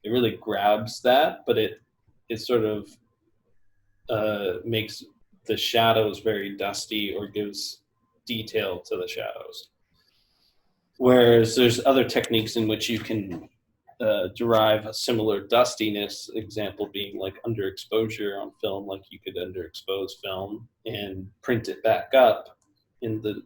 It really grabs that, but it sort of makes the shadows very dusty or gives detail to the shadows. Whereas there's other techniques in which you can derive a similar dustiness, example being like underexposure on film, like you could underexpose film and print it back up in the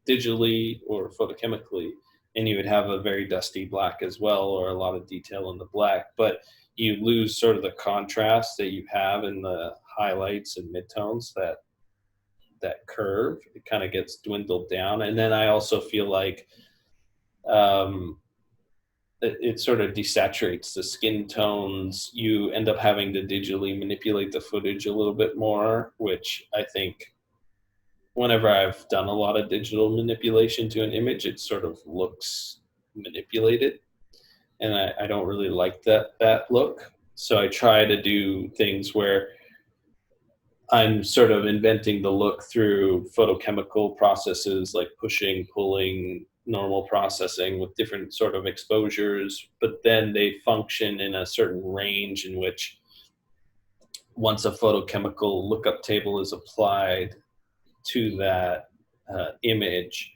digitally or photochemically, and you would have a very dusty black as well, or a lot of detail in the black, but you lose sort of the contrast that you have in the highlights and midtones, that curve, it kind of gets dwindled down. And then I also feel like it sort of desaturates the skin tones. You end up having to digitally manipulate the footage a little bit more, which I think whenever I've done a lot of digital manipulation to an image, it sort of looks manipulated. And I don't really like that look. So I try to do things where I'm sort of inventing the look through photochemical processes like pushing, pulling, normal processing with different sort of exposures, but then they function in a certain range in which once a photochemical lookup table is applied to that image,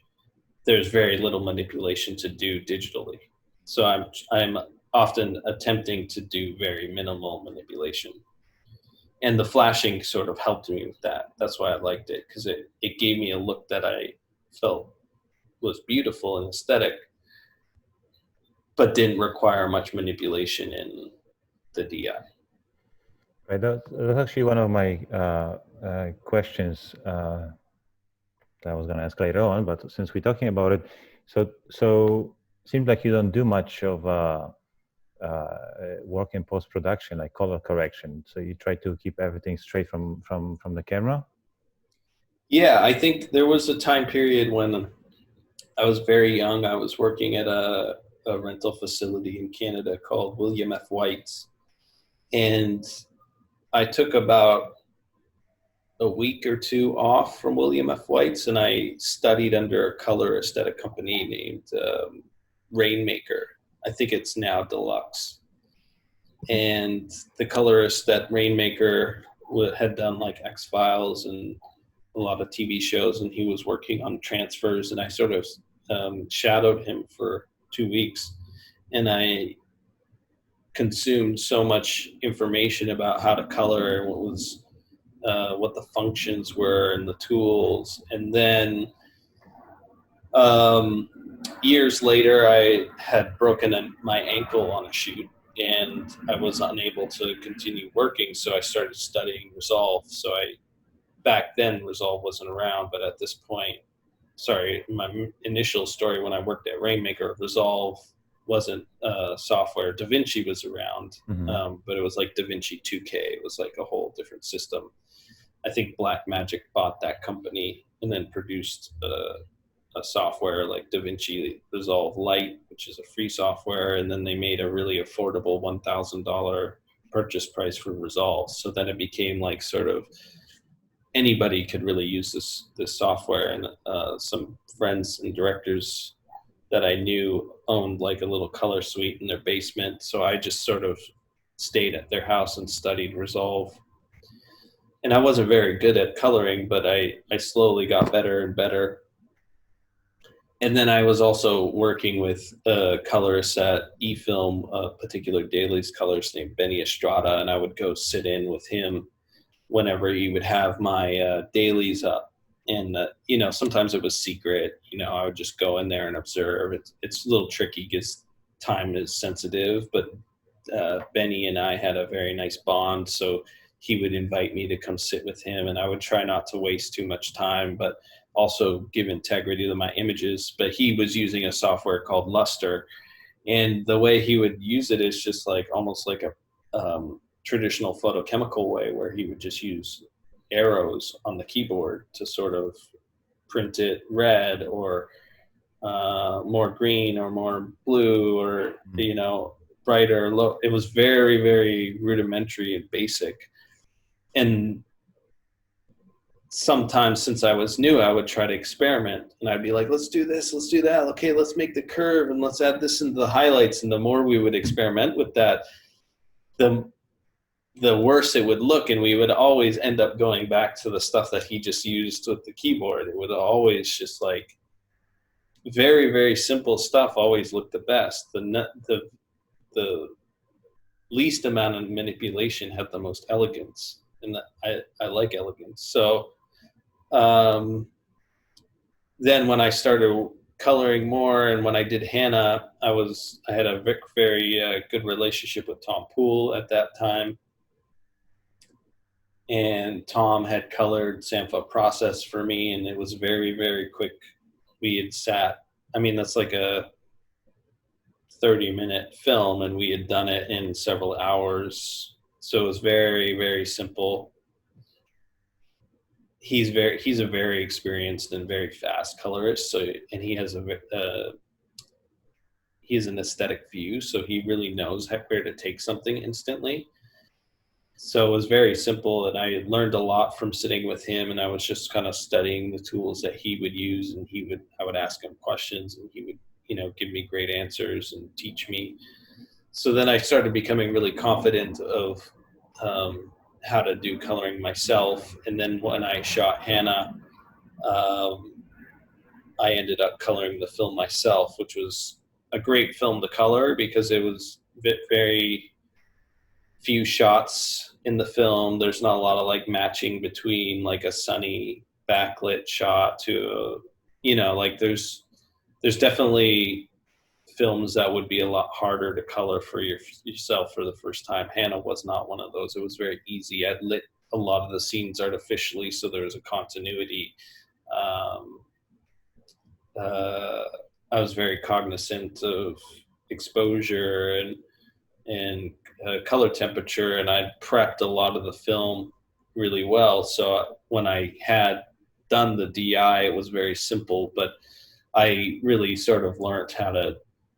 there's very little manipulation to do digitally. So I'm often attempting to do very minimal manipulation. And the flashing sort of helped me with that. That's why I liked it, because it gave me a look that I felt was beautiful and aesthetic, but didn't require much manipulation in the DI. Right, that's actually one of my questions that I was going to ask later on. But since we're talking about it, so seems like you don't do much of work in post-production, like color correction. So you try to keep everything straight from the camera? Yeah, I think there was a time period when I was very young. I was working at a rental facility in Canada called William F. White's. And I took about a week or 2 off from William F. White's, and I studied under a colorist at a company named Rainmaker. I think it's now Deluxe. And the colorist at Rainmaker had done like X-Files and a lot of TV shows, and he was working on transfers, and I sort of shadowed him for 2 weeks, and I consumed so much information about how to color and what the functions were and the tools. And then years later, I had broken my ankle on a shoot, and I was unable to continue working, so I started studying Resolve. So back then Resolve wasn't around, but at this point, my initial story when I worked at Rainmaker, Resolve wasn't software. DaVinci was around, but it was like DaVinci 2K. It was like a whole different system. I think Blackmagic bought that company and then produced a software like DaVinci Resolve Lite, which is a free software, and then they made a really affordable $1,000 purchase price for Resolve. So then it became like sort of anybody could really use this software, and some friends and directors that I knew owned like a little color suite in their basement. So I just sort of stayed at their house and studied Resolve. And I wasn't very good at coloring, but I slowly got better and better. And then I was also working with a colorist at eFilm, a particular dailies colorist named Benny Estrada, and I would go sit in with him whenever he would have my dailies up. And sometimes it was secret. I would just go in there and observe. It's a little tricky because time is sensitive, but Benny and I had a very nice bond, so he would invite me to come sit with him, and I would try not to waste too much time, but also give integrity to my images. But he was using a software called Luster, and the way he would use it is just like almost like a traditional photochemical way, where he would just use arrows on the keyboard to sort of print it red or more green or more blue, or brighter, low. It was very, very rudimentary and basic. And sometimes, since I was new, I would try to experiment, and I'd be like, let's do this, let's do that, okay, let's make the curve and let's add this into the highlights. And the more we would experiment with that, the worse it would look, and we would always end up going back to the stuff that he just used with the keyboard. It would always just like very, very simple stuff always looked the best. The least amount of manipulation had the most elegance, and I like elegance. So then when I started coloring more, and when I did Hannah, I had a very good relationship with Tom Poole at that time. And Tom had colored Sampha Process for me, and it was very, very quick. We had that's like a 30-minute film, and we had done it in several hours. So it was very, very simple. He's a very experienced and very fast colorist. And he has he has an aesthetic view, so he really knows where to take something instantly. So it was very simple, and I had learned a lot from sitting with him, and I was just kind of studying the tools that he would use, and I would ask him questions, and he would, give me great answers and teach me. So then I started becoming really confident of how to do coloring myself. And then when I shot Hannah, I ended up coloring the film myself, which was a great film to color because it was very few shots in the film. There's not a lot of like matching between like a sunny backlit shot to like there's definitely films that would be a lot harder to color for yourself for the first time. Hannah was not one of those. It was very easy. I'd lit a lot of the scenes artificially, so there was a continuity. I was very cognizant of exposure and color temperature, and I prepped a lot of the film really well. So when I had done the DI, it was very simple, but I really sort of learned how to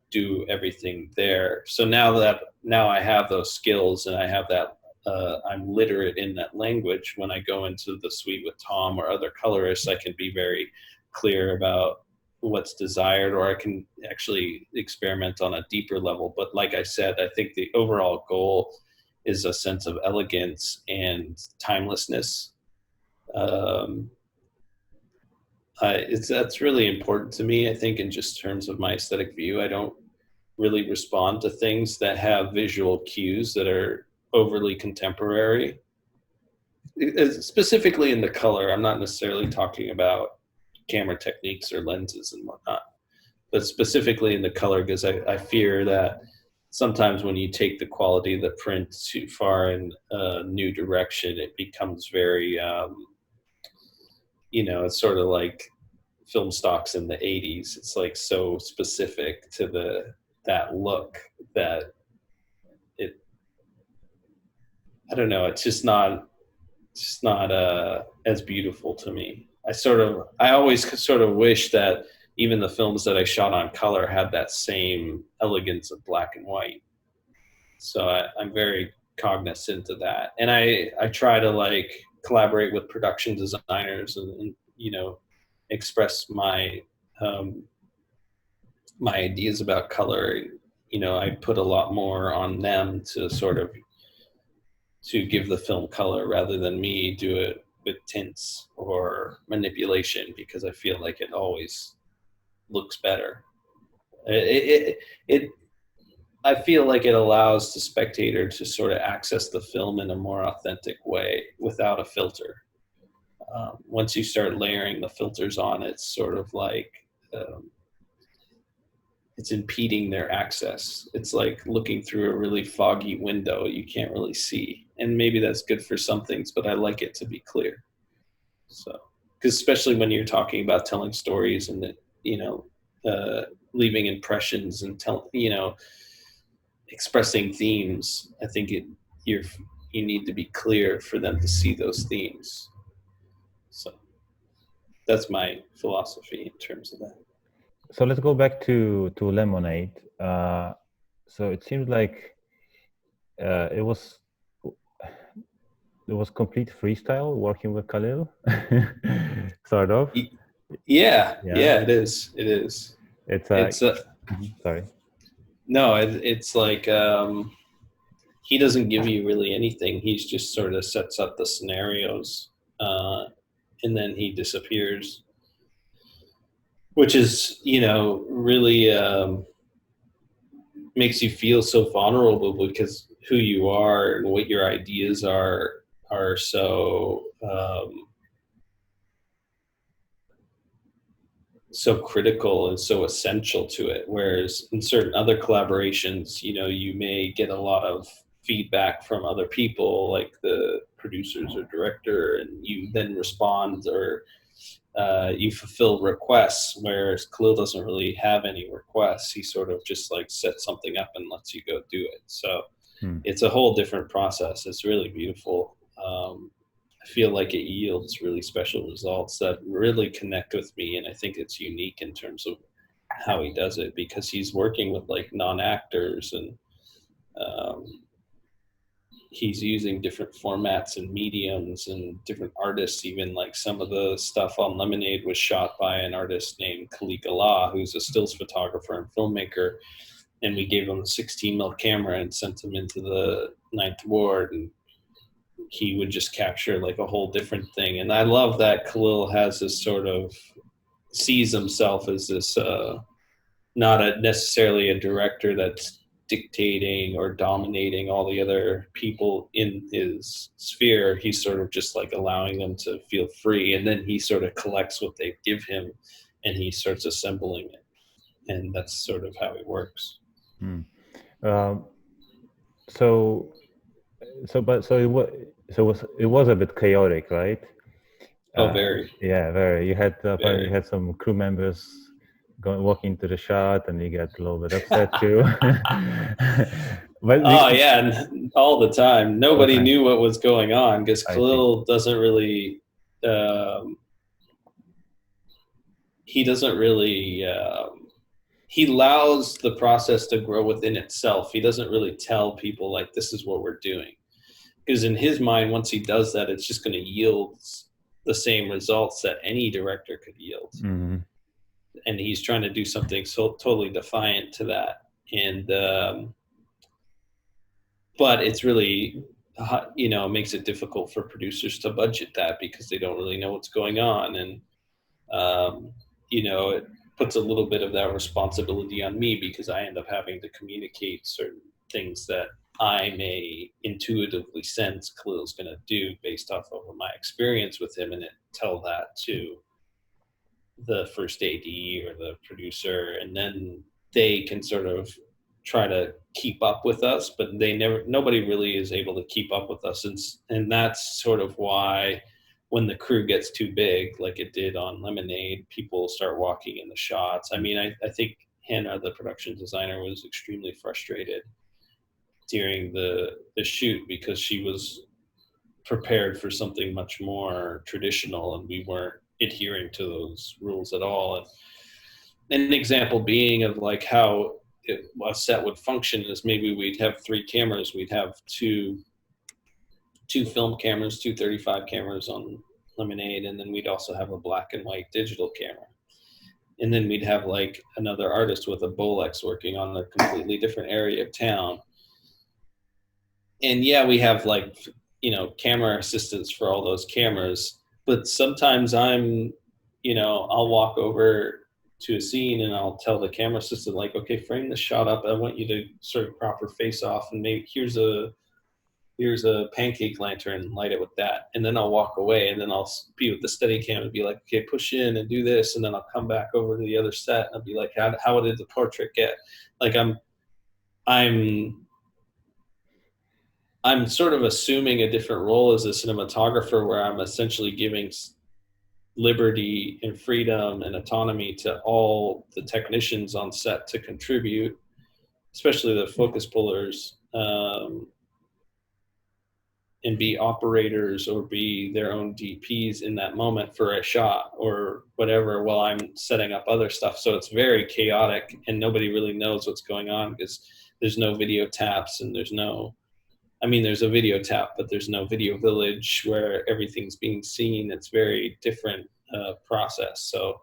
do everything there. So now I have those skills, and I have that, I'm literate in that language. When I go into the suite with Tom or other colorists, I can be very clear about what's desired, or I can actually experiment on a deeper level. But like I said, I think the overall goal is a sense of elegance and timelessness. That's really important to me, I think, in just terms of my aesthetic view. I don't really respond to things that have visual cues that are overly contemporary. Specifically in the color, I'm not necessarily talking about camera techniques or lenses and whatnot, but specifically in the color, because I fear that sometimes when you take the quality of the print too far in a new direction, it becomes very, it's sort of like film stocks in the 80s. It's like so specific to that look that I don't know, it's just not it's not as beautiful to me. I always sort of wish that even the films that I shot on color had that same elegance of black and white. So I'm very cognizant of that, and I try to like collaborate with production designers and express um, my ideas about color. I put a lot more on them to sort of to give the film color rather than me do it with tints or manipulation, because I feel like it always looks better. It I feel like it allows the spectator to sort of access the film in a more authentic way without a filter. Once you start layering the filters on, it's sort of like um, it's impeding their access. It's like looking through a really foggy window you can't really see. And maybe that's good for some things, but I like it to be clear. So, because especially when you're talking about telling stories and uh, leaving impressions and expressing themes, I think you're you need to be clear for them to see those themes. So that's my philosophy in terms of that. So let's go back to Lemonade. So it seems like uh, it was it was complete freestyle working with Khalil, sort of. Yeah, Yeah, yeah, it is. It is. it's It's sorry. no, it's like he doesn't give you really anything. He's just sort of sets up the scenarios, uh, and then he disappears, which is really makes you feel so vulnerable because who you are and what your ideas are so critical and so essential to it. Whereas in certain other collaborations, you may get a lot of feedback from other people, like the producers or director, and you then respond or you fulfill requests. Whereas Khalil doesn't really have any requests. He sort of just like sets something up and lets you go do it. So it's a whole different process. It's really beautiful. I feel like it yields really special results that really connect with me, and I think it's unique in terms of how he does it because he's working with like non-actors and um, he's using different formats and mediums and different artists. Even like some of the stuff on Lemonade was shot by an artist named Khalik Allah, who's a stills photographer and filmmaker, and we gave him a 16 mil camera and sent him into the Ninth Ward, and he would just capture like a whole different thing. And I love that Khalil has this sort of sees himself as this not necessarily a director that's dictating or dominating all the other people in his sphere. He's sort of just like allowing them to feel free, and then he sort of collects what they give him and he starts assembling it, and that's sort of how it works. Mm. Um, so but it was a bit chaotic, right? Oh, very, Yeah, very. You had apparently very. you had some crew members going walking to the shot, and you got a little bit upset too. But Oh yeah, and all the time. all the Nobody time. knew what was going on because I see. Khalil doesn't really. Um, he doesn't really. He allows the process to grow within itself. He doesn't really tell people like this is what we're doing, because in his mind, once he does that, it's just going to yield the same results that any director could yield. Mm-hmm. And he's trying to do something so totally defiant to that. And but it's really makes it difficult for producers to budget that because they don't really know what's going on, and um, it puts a little bit of that responsibility on me because I end up having to communicate certain things that I may intuitively sense Khalil's going to do based off of my experience with him, and tell that to the first AD or the producer, and then they can sort of try to keep up with us, but nobody really is able to keep up with us, and that's sort of why when the crew gets too big, like it did on Lemonade, people start walking in the shots. I mean, I think Hannah, the production designer, was extremely frustrated during the shoot because she was prepared for something much more traditional, and we weren't adhering to those rules at all. And an example being of like how a set would function is maybe we'd have 3 cameras. We'd have two film cameras, 235 cameras on Lemonade, and then we'd also have a black and white digital camera. And then we'd have like another artist with a Bolex working on a completely different area of town. And yeah, we have like, camera assistants for all those cameras, but sometimes I'll walk over to a scene and I'll tell the camera assistant like, okay, frame the shot up. I want you to sort of proper face off, and maybe here's a pancake lantern, light it with that. And then I'll walk away, and then I'll be with the steady cam and be like, okay, push in and do this. And then I'll come back over to the other set and I'll be like, how did the portrait get? Like I'm sort of assuming a different role as a cinematographer, where I'm essentially giving liberty and freedom and autonomy to all the technicians on set to contribute, especially the focus pullers, and be operators or be their own DPs in that moment for a shot or whatever, while I'm setting up other stuff. So it's very chaotic, and nobody really knows what's going on because there's no video taps, and there's a video tap, but there's no video village where everything's being seen. It's very different process. So,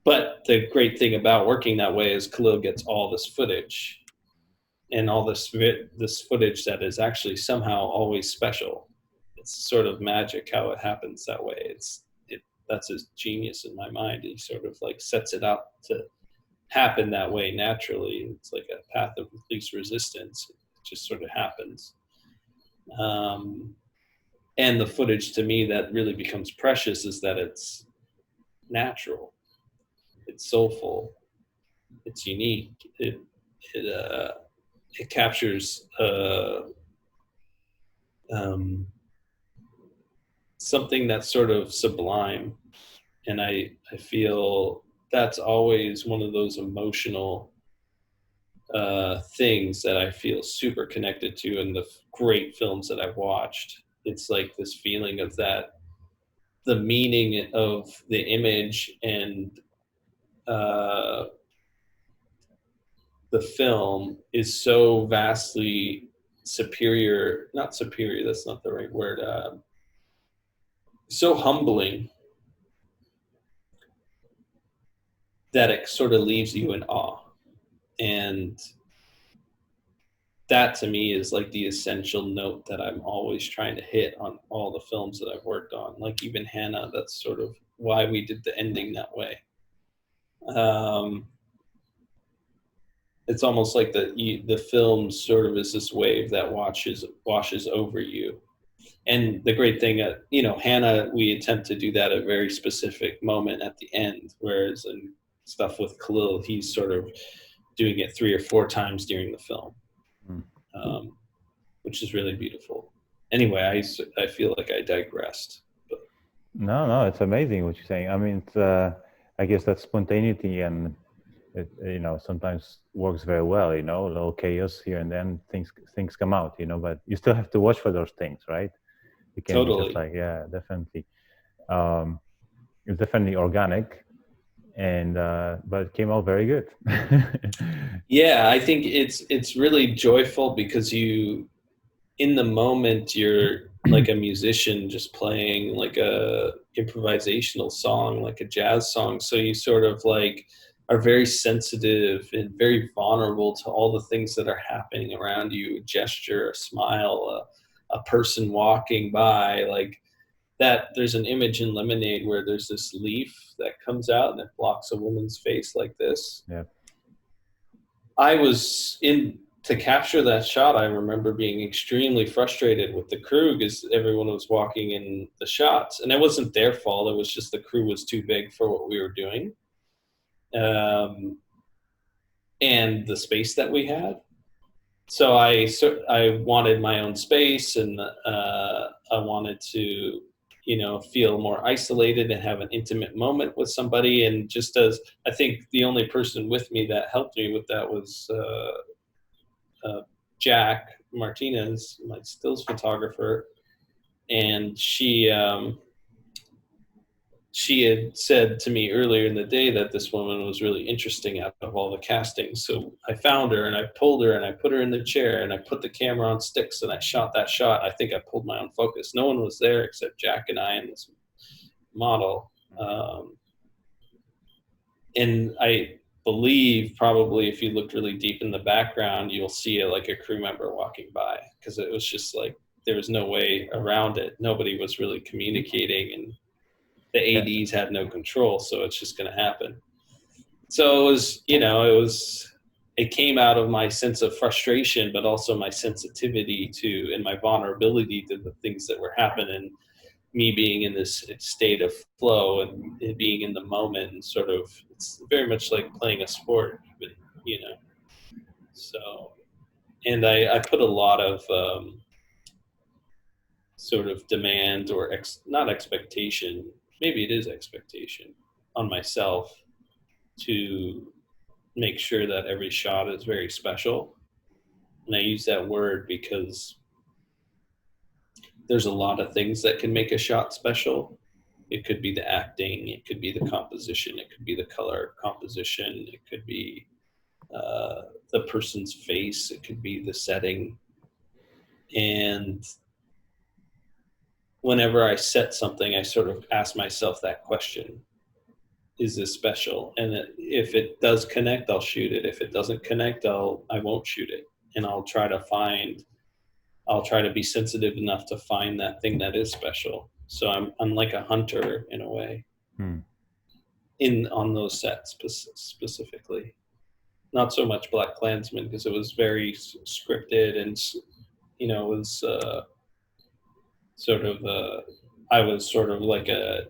but the great thing about working that way is Khalil gets all this footage, and all this footage that is actually somehow always special. It's sort of magic how it happens that way. That's his genius in my mind. He sort of like sets it up to happen that way naturally. It's like a path of least resistance. It just sort of happens. And the footage to me that really becomes precious is that it's natural, it's soulful, it's unique. It captures something that's sort of sublime, and I feel that's always one of those emotional things that I feel super connected to in the great films that I've watched. It's like this feeling of that, the meaning of the image and the film is so vastly superior, not superior, that's not the right word, so humbling that it sort of leaves you in awe. And that to me is like the essential note that I'm always trying to hit on all the films that I've worked on. Like even Hannah, that's sort of why we did the ending that way. It's almost like the film sort of is this wave that washes over you. And the great thing, Hannah, we attempt to do that at a very specific moment at the end, whereas in stuff with Khalil, he's sort of doing it 3 or 4 times during the film, which is really beautiful. Anyway, I feel like I digressed. But. No, it's amazing what you're saying. I mean, I guess that spontaneity and it, sometimes works very well. A little chaos here and then, things come out. But you still have to watch for those things, right? You can't Totally. be just like, yeah, definitely. It's definitely organic, and but it came out very good. Yeah, I think it's really joyful because in the moment you're like a musician just playing like a improvisational song, like a jazz song. So you sort of like are very sensitive and very vulnerable to all the things that are happening around you, a gesture, a smile, a person walking by, like that. There's an image in Lemonade where there's this leaf that comes out and it blocks a woman's face like this. Yeah. I was to capture that shot. I remember being extremely frustrated with the crew because everyone was walking in the shots, and it wasn't their fault. It was just the crew was too big for what we were doing. And the space that we had. So I wanted my own space, and I wanted to, feel more isolated and have an intimate moment with somebody. And just as I think the only person with me that helped me with that was Jack Martinez, my stills photographer. and she had said to me earlier in the day that this woman was really interesting out of all the castings. So I found her and I pulled her and I put her in the chair and I put the camera on sticks and I shot that shot. I think I pulled my own focus. No one was there except Jack and I and this model. And I believe probably if you looked really deep in the background, you'll see like a crew member walking by, because it was just like there was no way around it. Nobody was really communicating, and the ADs had no control, so it's just going to happen. So it was, it came out of my sense of frustration, but also my sensitivity to and my vulnerability to the things that were happening. Me being in this state of flow and being in the moment, and sort of, it's very much like playing a sport, but so, and I put a lot of sort of demand or not expectation, maybe it is expectation on myself to make sure that every shot is very special. And I use that word because there's a lot of things that can make a shot special. It could be the acting, it could be the composition, it could be the color composition, it could be the person's face, it could be the setting. And whenever I set something, I sort of ask myself that question: is this special? And if it does connect, I'll shoot it. If it doesn't connect, I won't shoot it. And I'll try to be sensitive enough to find that thing that is special. So I'm like a hunter in a way, on those sets specifically. Not so much Black Klansman, because it was very scripted, and it was I was sort of like a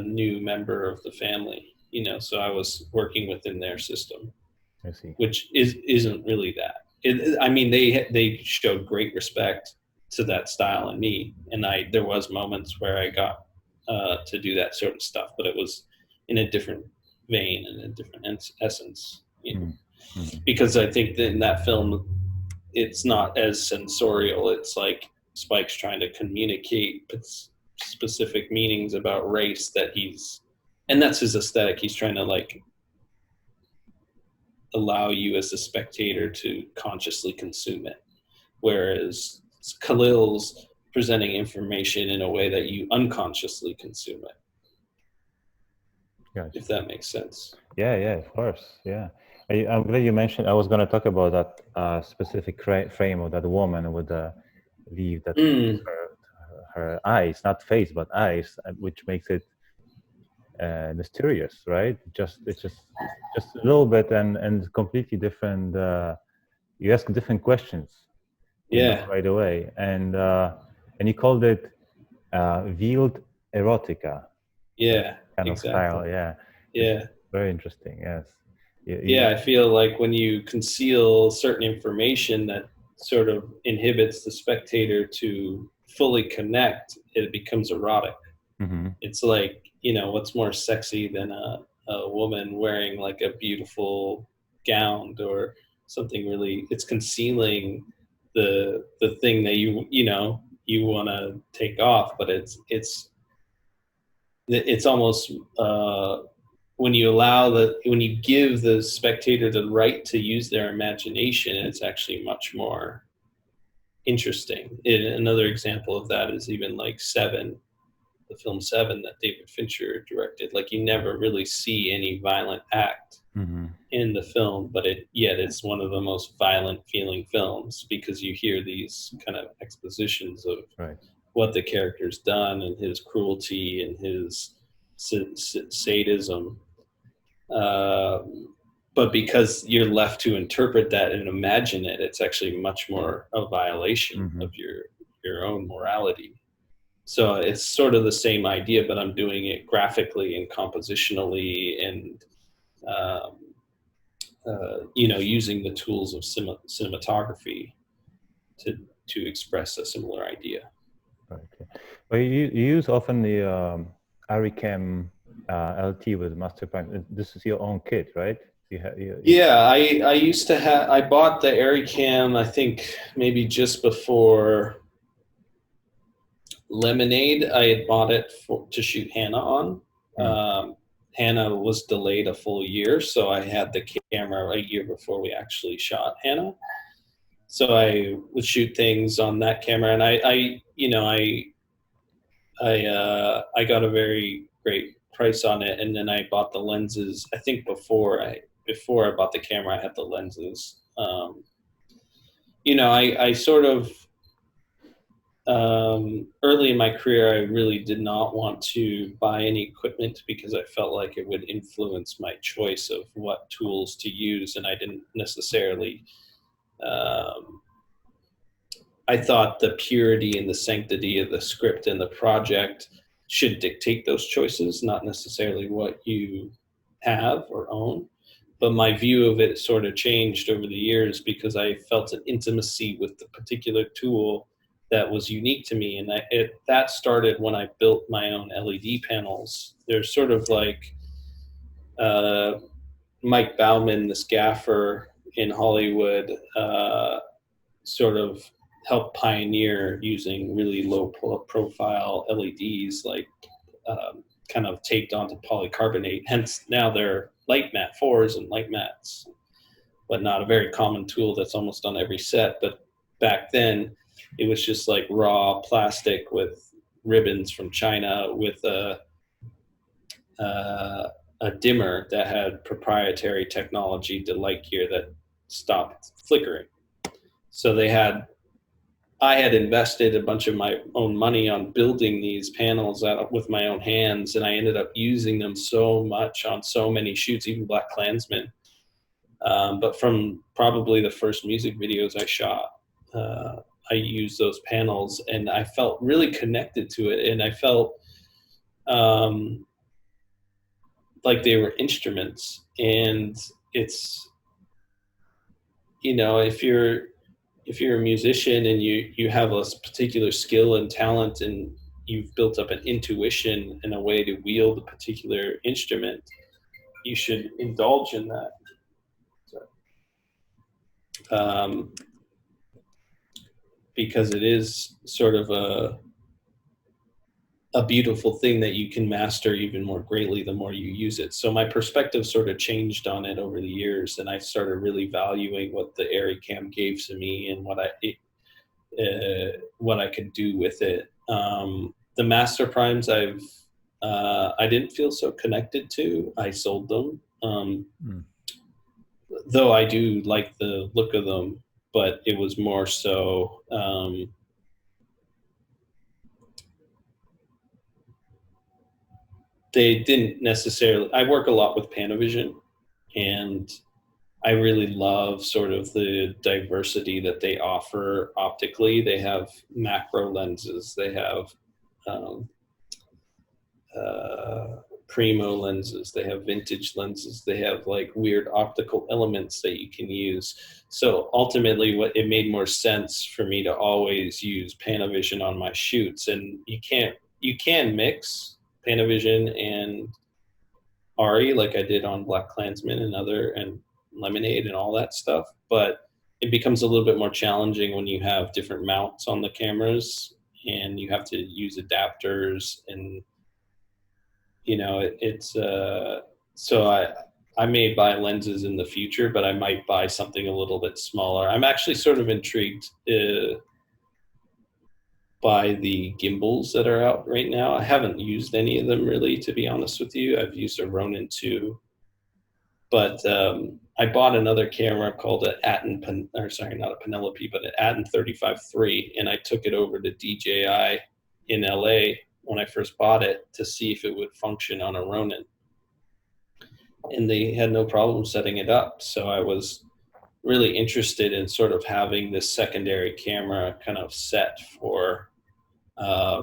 new member of the family, so I was working within their system. I see. Which isn't really that. They showed great respect to that style in me, and there was moments where I got to do that sort of stuff, but it was in a different vein and a different essence, because I think that in that film, it's not as sensorial. It's like Spike's trying to communicate specific meanings about race and that's his aesthetic. He's trying to like allow you as a spectator to consciously consume it, whereas Khalil's presenting information in a way that you unconsciously consume it. Gotcha. If that makes sense. Yeah, of course. Yeah. I'm glad you mentioned. I was going to talk about that specific frame of that woman with the leaf that her eyes, not face, but eyes, which makes it mysterious, right? It's just a little bit and completely different. You ask different questions, right away, and you called it veiled erotica. Kind of style. Yeah. It's very interesting. Yes. I feel like when you conceal certain information that sort of inhibits the spectator to fully connect, it becomes erotic. It's like, what's more sexy than a woman wearing like a beautiful gown or something? Really, it's concealing the thing that you want to take off, but it's almost when you give the spectator the right to use their imagination, it's actually much more interesting. Another example of that is even like Seven, the film Seven that David Fincher directed. Like, you never really see any violent act in the film, but yet it's one of the most violent feeling films, because you hear these kind of expositions of what the character's done and his cruelty and his sadism. But because you're left to interpret that and imagine it, it's actually much more a violation of your own morality. So it's sort of the same idea, but I'm doing it graphically and compositionally and, using the tools of cinematography to express a similar idea. Okay. Well, you use often the Aricam LT with Master Prime. This is your own kit, right? Yeah, I used to have. I bought the Aricam, I think maybe just before Lemonade, I had bought it to shoot Hannah on. Mm. Hannah was delayed a full year, so I had the camera a year before we actually shot Hannah. So I would shoot things on that camera, and I got a very great price on it, and then I bought the lenses. I think before I bought the camera, I had the lenses. I sort of early in my career, I really did not want to buy any equipment because I felt like it would influence my choice of what tools to use, and I didn't necessarily. Um, I thought the purity and the sanctity of the script and the project should dictate those choices, not necessarily what you have or own. But my view of it sort of changed over the years because I felt an intimacy with the particular tool that was unique to me. And that started when I built my own LED panels. There's sort of like uh, Mike Bauman, this gaffer in Hollywood, sort of helped pioneer using really low profile LEDs, like kind of taped onto polycarbonate. Hence now they're light matte 4s and light mattes, but not a very common tool that's almost on every set. But back then it was just like raw plastic with ribbons from China with a dimmer that had proprietary technology to light gear that stopped flickering. So I had invested a bunch of my own money on building these panels out with my own hands, and I ended up using them so much on so many shoots, even Black Klansman. But from probably the first music videos I shot, I used those panels, and I felt really connected to it, and I felt um, like they were instruments. And it's, if you're a musician and you have a particular skill and talent, and you've built up an intuition and a way to wield a particular instrument, you should indulge in that. Um, because it is sort of a beautiful thing that you can master even more greatly the more you use it. So my perspective sort of changed on it over the years, and I started really valuing what the ARRICAM gave to me and what I could do with it. The Master Primes I didn't feel so connected to. I sold them, though I do like the look of them, but it was more so they didn't necessarily. I work a lot with Panavision, and I really love sort of the diversity that they offer optically. They have macro lenses, they have um, primo lenses, they have vintage lenses, they have like weird optical elements that you can use. So ultimately, what it made more sense for me to always use Panavision on my shoots. And you can mix Panavision and Ari like I did on Black Klansman and Lemonade and all that stuff, but it becomes a little bit more challenging when you have different mounts on the cameras and you have to use adapters. And it's so I may buy lenses in the future, but I might buy something a little bit smaller. I'm actually sort of intrigued by the gimbals that are out right now. I haven't used any of them really, to be honest with you. I've used a Ronin 2, but I bought another camera called an not a Penelope, but an Atten 35-3, and I took it over to DJI in LA when I first bought it to see if it would function on a Ronin. And they had no problem setting it up. So I was really interested in sort of having this secondary camera kind of set for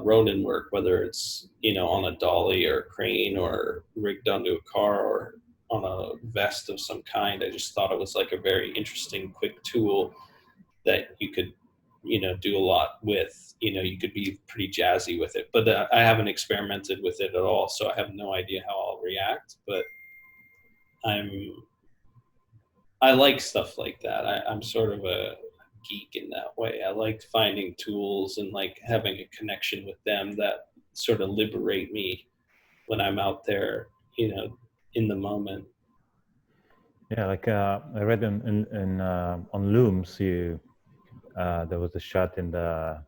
Ronin work, whether it's, on a dolly or a crane or rigged onto a car or on a vest of some kind. I just thought it was like a very interesting, quick tool that you could, do a lot with. You could be pretty jazzy with it, but I haven't experimented with it at all, so I have no idea how I'll react. But I like stuff like that. I'm sort of geek in that way. I liked finding tools and like having a connection with them that sort of liberate me when I'm out there, in the moment. Yeah, like I read on Looms, there was a shot in the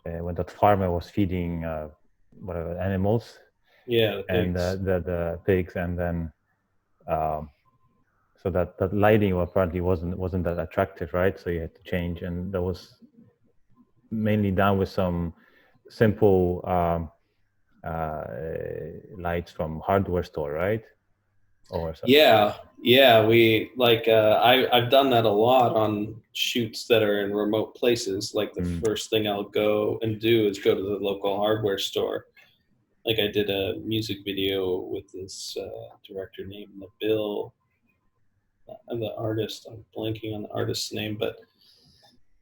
when that farmer was feeding whatever animals, Yeah, the and pigs. the pigs, and then um, so that lighting apparently wasn't that attractive, right? So you had to change, and that was mainly done with some simple lights from hardware store, right? Or so. Yeah, we like I've done that a lot on shoots that are in remote places. Like the Mm. first thing I'll go and do is go to the local hardware store. Like I did a music video with this director named Bill, the artist. I'm blanking on the artist's name, but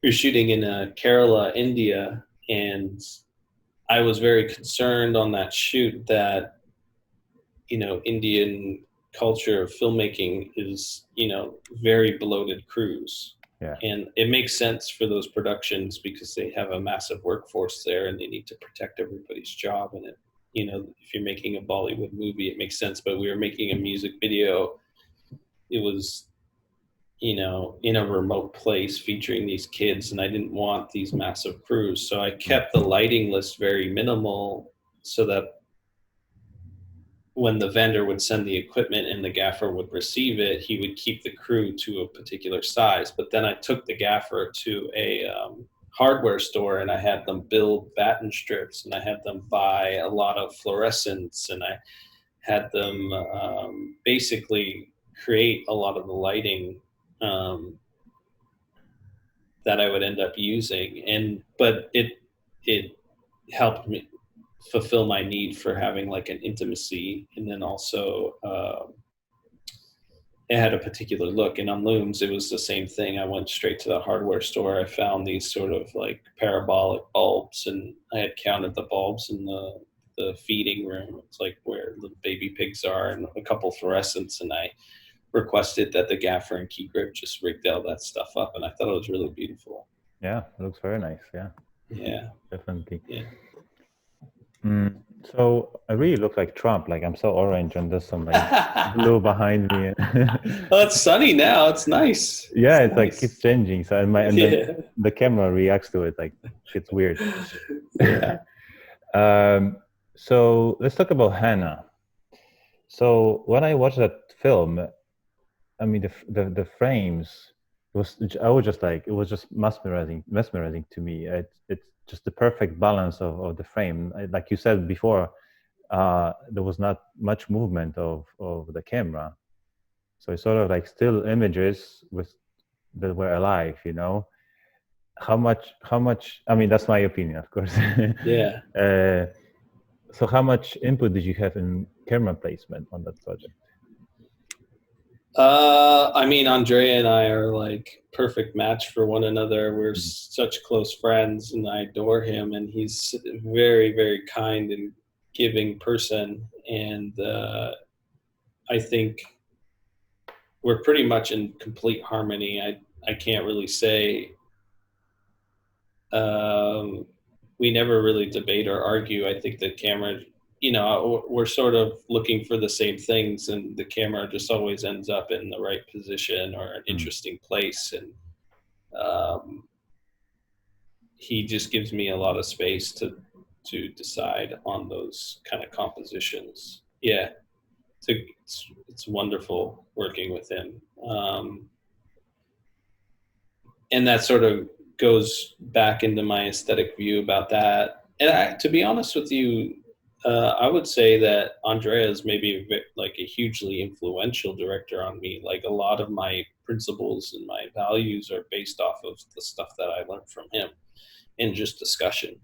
we were shooting in Kerala, India, and I was very concerned on that shoot that Indian culture of filmmaking is very bloated crews, Yeah. and it makes sense for those productions because they have a massive workforce there and they need to protect everybody's job. And if you're making a Bollywood movie, it makes sense. But we were making a music video. It was in a remote place featuring these kids, and I didn't want these massive crews, so I Mm. kept the lighting list very minimal so that when the vendor would send the equipment and the gaffer would receive it, he would keep the crew to a particular size. But then I took the gaffer to a hardware store and I had them build batten strips and I had them buy a lot of fluorescents and I had them basically create a lot of the lighting um, that I would end up using. But it helped me fulfill my need for having like an intimacy, and then also it had a particular look. And on Looms it was the same thing. I went straight to the hardware store. I found these sort of like parabolic bulbs, and I had counted the bulbs in the feeding room. It's like where the baby pigs are, and a couple fluorescents, and I requested that the gaffer and key grip just rigged all that stuff up, and I thought it was really beautiful. Yeah, it looks very nice. Yeah, Yeah. definitely. Yeah. Mm. So I really look like Trump. Like I'm so orange, and there's some like blue behind me. Well, it's sunny now. It's nice. Yeah, it's like Nice. keeps changing. So and then Yeah. the camera reacts to it. Like it's weird. Yeah. So let's talk about Hannah. So when I watched that film, I mean the frames I was just like it was just mesmerizing to me. It's just the perfect balance of the frame. Like you said before, there was not much movement of the camera, so it's sort of like still images with that were alive. How much? I mean, that's my opinion, of course. Yeah. So how much input did you have in camera placement on that project? I mean, Andrea and I are like perfect match for one another. We're Mhm. such close friends, and I adore him. And he's a very, very kind and giving person. And I think we're pretty much in complete harmony. I can't really say um, we never really debate or argue. I think the camera, we're sort of looking for the same things, and the camera just always ends up in the right position or an Mm. interesting place. And um, he just gives me a lot of space to decide on those kind of compositions. Yeah, it's wonderful working with him. And that sort of goes back into my aesthetic view about that. And to be honest with you, I would say that Andrea is maybe like a hugely influential director on me. Like a lot of my principles and my values are based off of the stuff that I learned from him and just discussion.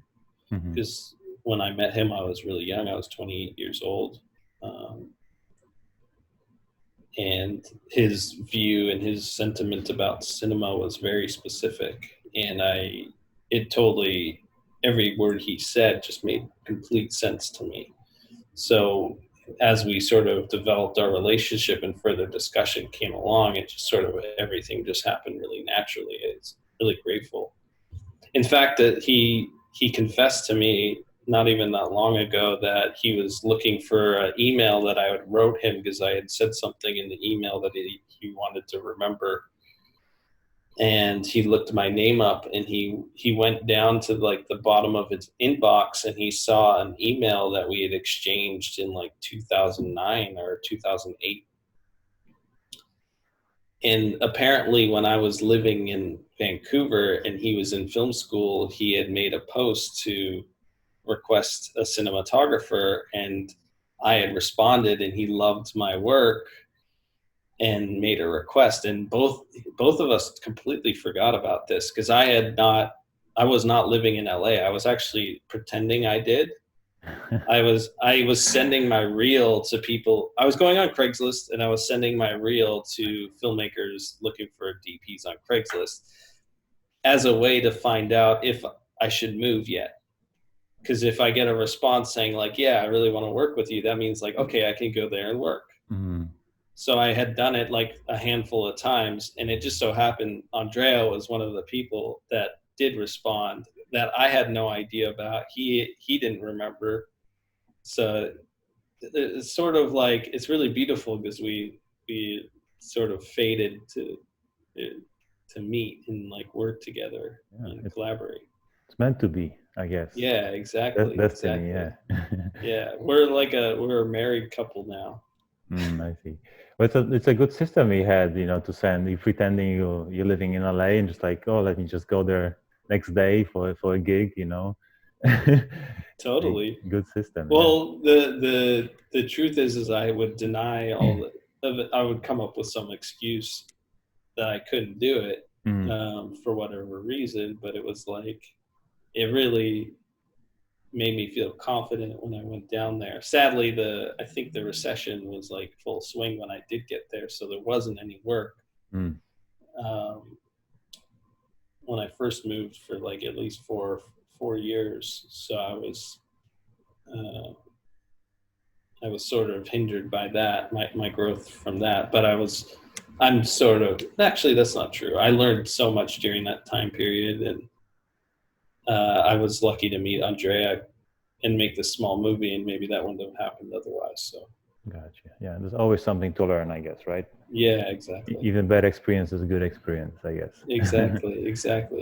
Mhm. Because when I met him, I was really young. I was 28 years old. Um, and his view and his sentiment about cinema was very specific, and it totally, every word he said just made complete sense to me. So as we sort of developed our relationship and further discussion came along, it just sort of everything just happened really naturally. It's really grateful. In fact, that he confessed to me not even that long ago that he was looking for an email that I had wrote him because I had said something in the email that he wanted to remember. And he looked my name up and he went down to like the bottom of his inbox and he saw an email that we had exchanged in like 2009 or 2008. And apparently when I was living in Vancouver and he was in film school, he had made a post to request a cinematographer, and I had responded and he loved my work and made a request. And both of us completely forgot about this because I was not living in LA. I was actually pretending I did. I was sending my reel to people. I was going on Craigslist and I was sending my reel to filmmakers looking for DPs on Craigslist as a way to find out if I should move yet. Because if I get a response saying like, yeah, I really want to work with you, that means like, okay, I can go there and work. Mm. So I had done it like a handful of times, and it just so happened Andrea was one of the people that did respond that I had no idea about. He didn't remember. So it's sort of like it's really beautiful because we sort of fated to meet and like work together and collaborate. It's meant to be, I guess. Yeah, exactly. Destiny, exactly. yeah. Yeah, we're a married couple now. I see. But it's a good system we had, to send you pretending you're living in LA and just like, oh, let me just go there next day for a gig, Totally. Good system. Well, the truth is I would deny all the. I would come up with some excuse that I couldn't do it for whatever reason, but it was like it really made me feel confident when I went down there. Sadly, I think the recession was like full swing when I did get there, so there wasn't any work. When I first moved for like at least four years, so I was sort of hindered by that, my growth from that. But I'm sort of actually that's not true. I learned so much during that time period, and I was lucky to meet Andrea and make this small movie, and maybe that wouldn't have happened otherwise. So gotcha. Yeah, there's always something to learn, I guess, right? Yeah, exactly. Even bad experience is a good experience, I guess. Exactly.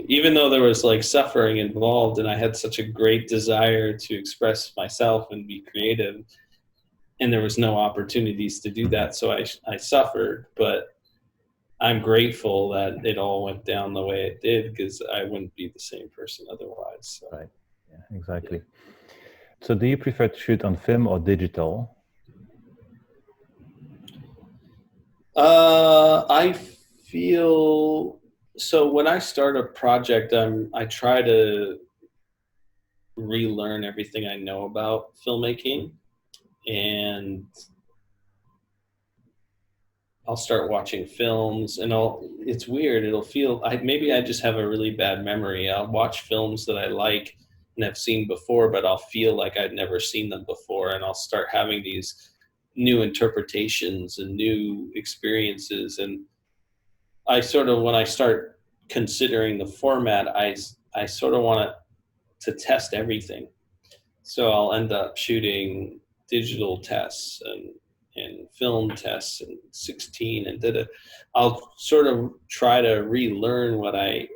Even though there was like suffering involved, and I had such a great desire to express myself and be creative, and there was no opportunities to do that, so I suffered. But I'm grateful that it all went down the way it did because I wouldn't be the same person otherwise. So. Right. Yeah, exactly. Yeah. So do you prefer to shoot on film or digital? I feel so when I start a project, I try to relearn everything I know about filmmaking, and I'll start watching films, and it's weird. It'll feel maybe I just have a really bad memory. I'll watch films that I like and have seen before, but I'll feel like I'd never seen them before, and I'll start having these new interpretations and new experiences. And I sort of, when I start considering the format, I sort of want to test everything. So I'll end up shooting digital tests and film tests and 16 and I'll sort of try to relearn what I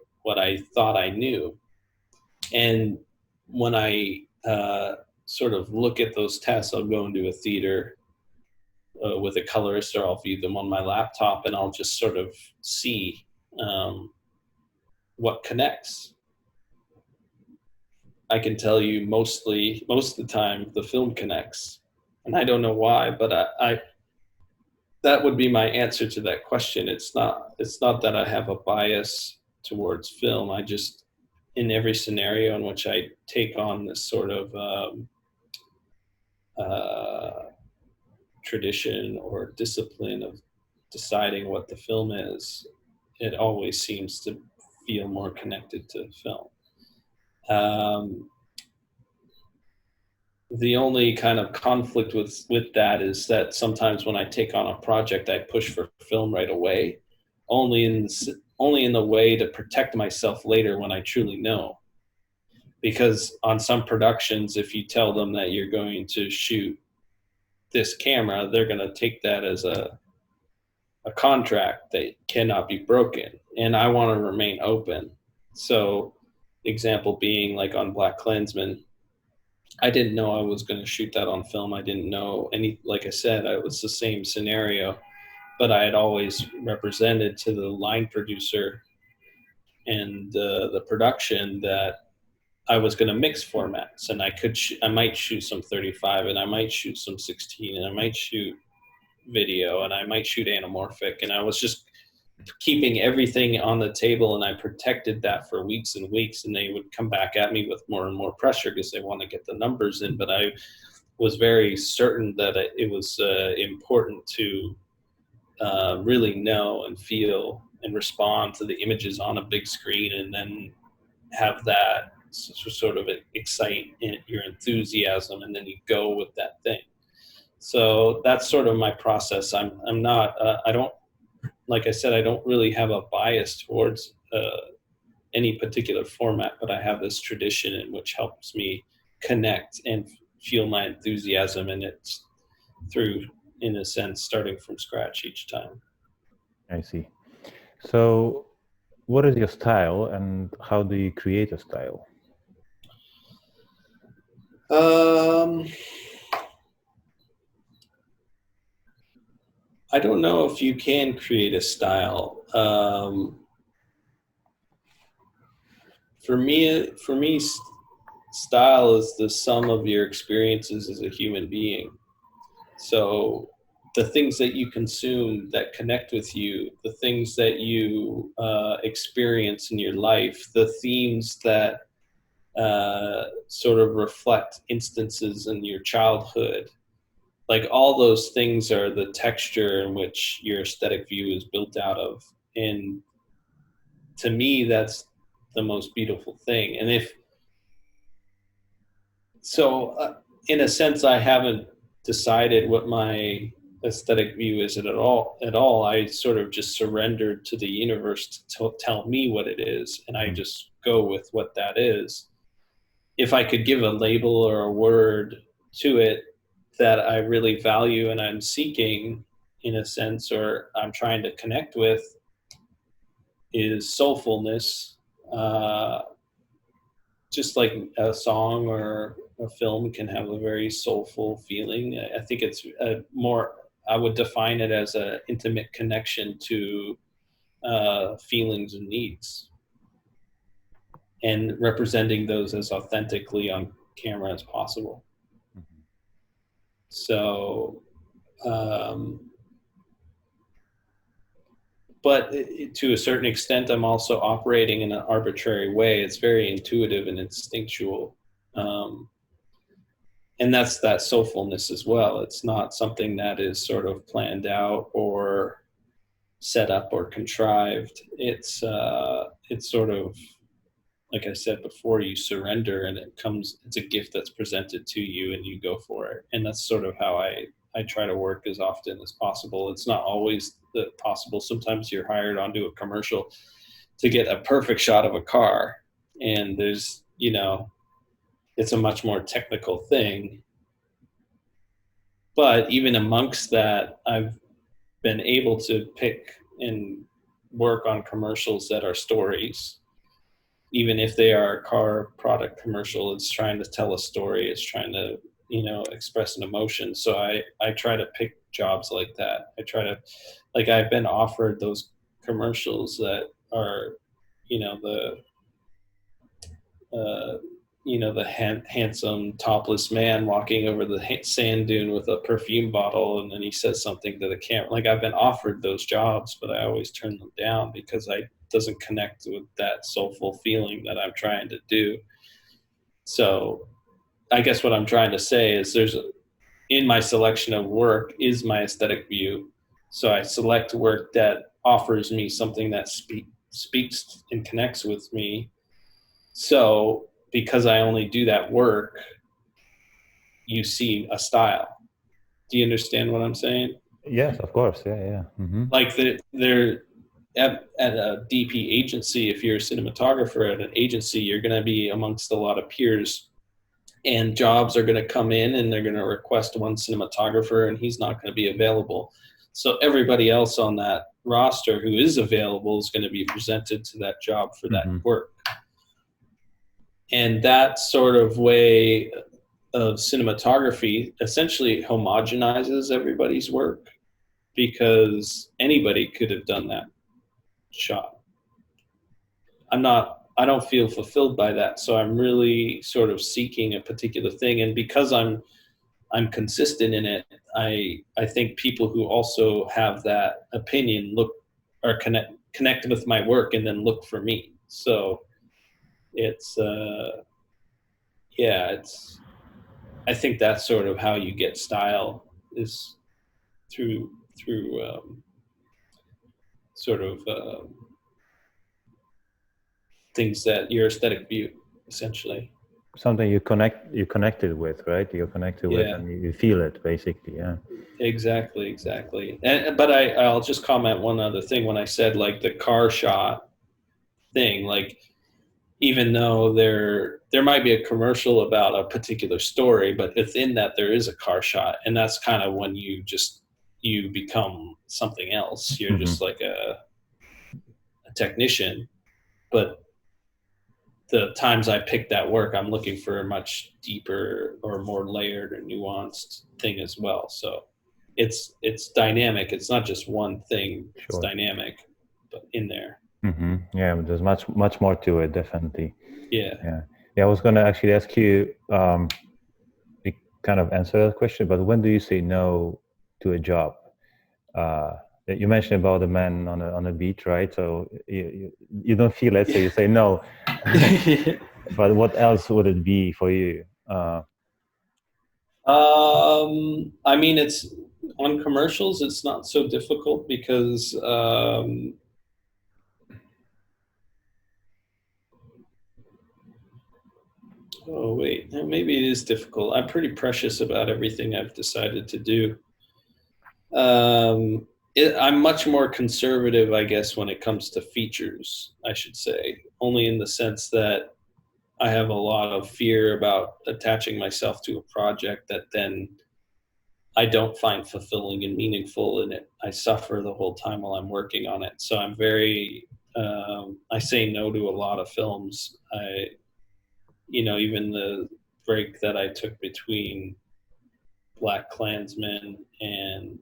thought I knew. And when I sort of look at those tests, I'll go into a theater with a colorist, or I'll view them on my laptop, and I'll just sort of see what connects. I can tell you most of the time the film connects, and I don't know why, but I that would be my answer to that question. It's not that I have a bias towards film. I just, in every scenario in which I take on this sort of tradition or discipline of deciding what the film is, it always seems to feel more connected to film. The only kind of conflict with that is that sometimes when I take on a project, I push for film right away, only only in the way to protect myself later when I truly know. Because on some productions, if you tell them that you're going to shoot this camera, they're going to take that as a contract that cannot be broken. And I want to remain open. So, example being like on Black Klansman, I didn't know I was going to shoot that on film. I didn't know any, like I said, it was the same scenario, but I had always represented to the line producer and the production that I was going to mix formats, and I might shoot some 35, and I might shoot some 16, and I might shoot video, and I might shoot anamorphic, and I was just keeping everything on the table, and I protected that for weeks and weeks, and they would come back at me with more and more pressure because they want to get the numbers in, but I was very certain that it was important to really know and feel and respond to the images on a big screen, and then have that sort of excite your enthusiasm, and then you go with that thing. So that's sort of my process. I'm not I don't, like I said, I don't really have a bias towards any particular format, but I have this tradition in which helps me connect and feel my enthusiasm, and it's through, in a sense, starting from scratch each time. I see. So, what is your style, and how do you create a style? I don't know if you can create a style. For me, style is the sum of your experiences as a human being. So the things that you consume that connect with you, the things that you experience in your life, the themes that sort of reflect instances in your childhood, like all those things are the texture in which your aesthetic view is built out of. And to me, that's the most beautiful thing. And if so, in a sense, I haven't decided what my aesthetic view is at all. At all, I sort of just surrendered to the universe to tell me what it is, and I Mm. just go with what that is. If I could give a label or a word to it that I really value and I'm seeking, in a sense, or I'm trying to connect with, is soulfulness. Uh, just like a song or a film can have a very soulful feeling. I think it's a more, I would define it as an intimate connection to feelings and needs, and representing those as authentically on camera as possible. Mhm. So, but to a certain extent, I'm also operating in an arbitrary way. It's very intuitive and instinctual. Um, and that's that soulfulness as well. It's not something that is sort of planned out or set up or contrived. It's sort of, like I said before, you surrender, and it's a gift that's presented to you, and you go for it. And that's sort of how I try to work as often as possible. It's not always possible. Sometimes you're hired onto a commercial to get a perfect shot of a car, and there's, it's a much more technical thing. But even amongst that, I've been able to pick and work on commercials that are stories. Even if they are a car product commercial, it's trying to tell a story. It's trying to, express an emotion. So I try to pick jobs like that. I try to, like, I've been offered those commercials that are, the uh, the handsome topless man walking over the sand dune with a perfume bottle, and then he says something to the camera. Like, I've been offered those jobs, but I always turn them down because I doesn't connect with that soulful feeling that I'm trying to do. So I guess what I'm trying to say is in my selection of work is my aesthetic view. So I select work that offers me something that speaks and connects with me. So because I only do that work, you see a style. Do you understand what I'm saying? Yes, of course. Yeah, yeah. Like they're at a DP agency, if you're a cinematographer at an agency, you're going to be amongst a lot of peers, and jobs are going to come in and they're going to request one cinematographer and he's not going to be available. So everybody else on that roster who is available is going to be presented to that job for that work. And that sort of way of cinematography essentially homogenizes everybody's work, because anybody could have done that shot. I don't feel fulfilled by that. So I'm really sort of seeking a particular thing. And because I'm consistent in it, I think people who also have that opinion are connected with my work and then look for me. So it's I think that's sort of how you get style, is through sort of things that your aesthetic view, essentially. Something you connected with, right? You're connected with, and you feel it, basically. Yeah. Exactly. But I'll just comment one other thing. When I said like the car shot thing, like even though there might be a commercial about a particular story, but within that there is a car shot, and that's kind of when you become something else. You're just like a technician. But the times I pick that work, I'm looking for a much deeper or more layered or nuanced thing as well. So it's dynamic. It's not just one thing. Sure. It's dynamic, but in there. Yeah, there's much more to it, definitely. Yeah. I was going to actually ask you, you kind of answer that question, but when do you say no to a job? You mentioned about the man on a beach, right? So you don't feel it, so you say no. But what else would it be for you? I mean, it's on commercials. It's not so difficult because oh wait, maybe it is difficult. I'm pretty precious about everything I've decided to do. I'm much more conservative, I guess, when it comes to features, I should say, only in the sense that I have a lot of fear about attaching myself to a project that then I don't find fulfilling and meaningful in it. I suffer the whole time while I'm working on it. So I'm very, I say no to a lot of films. Even the break that I took between Black Klansman and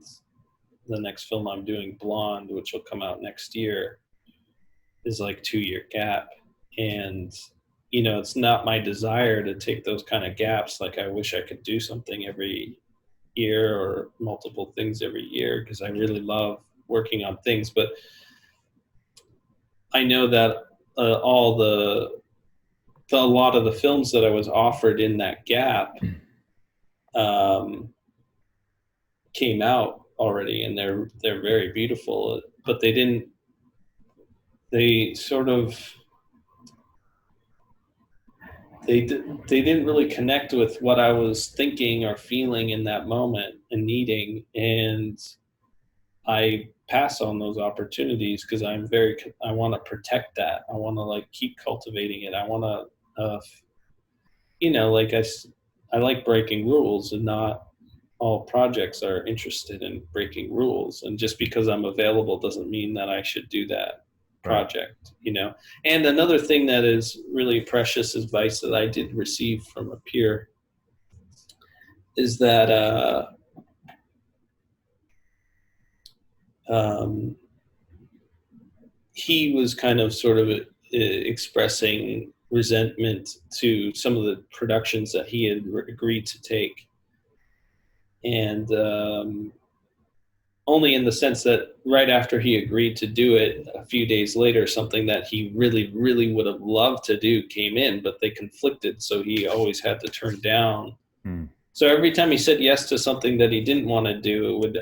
the next film I'm doing, Blonde, which will come out next year, is like 2-year gap. And, it's not my desire to take those kind of gaps. Like I wish I could do something every year or multiple things every year, because I really love working on things. But I know that a lot of the films that I was offered in that gap came out already, and they're very beautiful, but they didn't really connect with what I was thinking or feeling in that moment and needing. And I pass on those opportunities because I want to protect that. I want to like keep cultivating it. I want to, I like breaking rules, and not all projects are interested in breaking rules. And just because I'm available doesn't mean that I should do that project, And another thing that is really precious advice that I did receive from a peer is that he was kind of sort of expressing resentment to some of the productions that he had agreed to take. And only in the sense that right after he agreed to do it, a few days later, something that he really, really would have loved to do came in, but they conflicted. So he always had to turn down. So every time he said yes to something that he didn't want to do, it would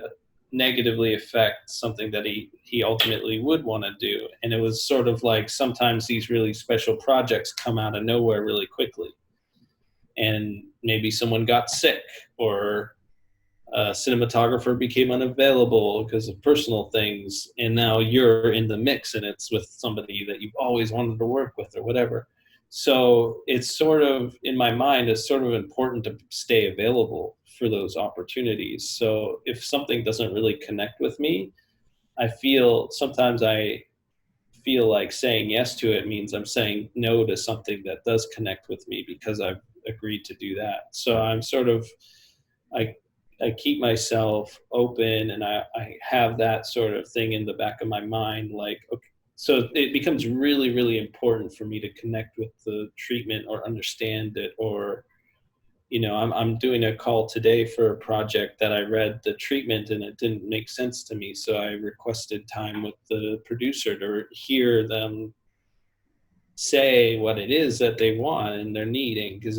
negatively affect something that he ultimately would want to do. And it was sort of like sometimes these really special projects come out of nowhere really quickly. And maybe someone got sick, or a cinematographer became unavailable because of personal things, and now you're in the mix and it's with somebody that you've always wanted to work with or whatever. So it's sort of, in my mind, it's sort of important to stay available for those opportunities. So if something doesn't really connect with me, I feel sometimes I feel like saying yes to it means I'm saying no to something that does connect with me because I've agreed to do that. So I'm sort of, I I keep myself open, and I have that sort of thing in the back of my mind, like, okay, so it becomes really, really important for me to connect with the treatment or understand it, or I'm doing a call today for a project that I read the treatment and it didn't make sense to me. So I requested time with the producer to hear them say what it is that they want and they're needing. Because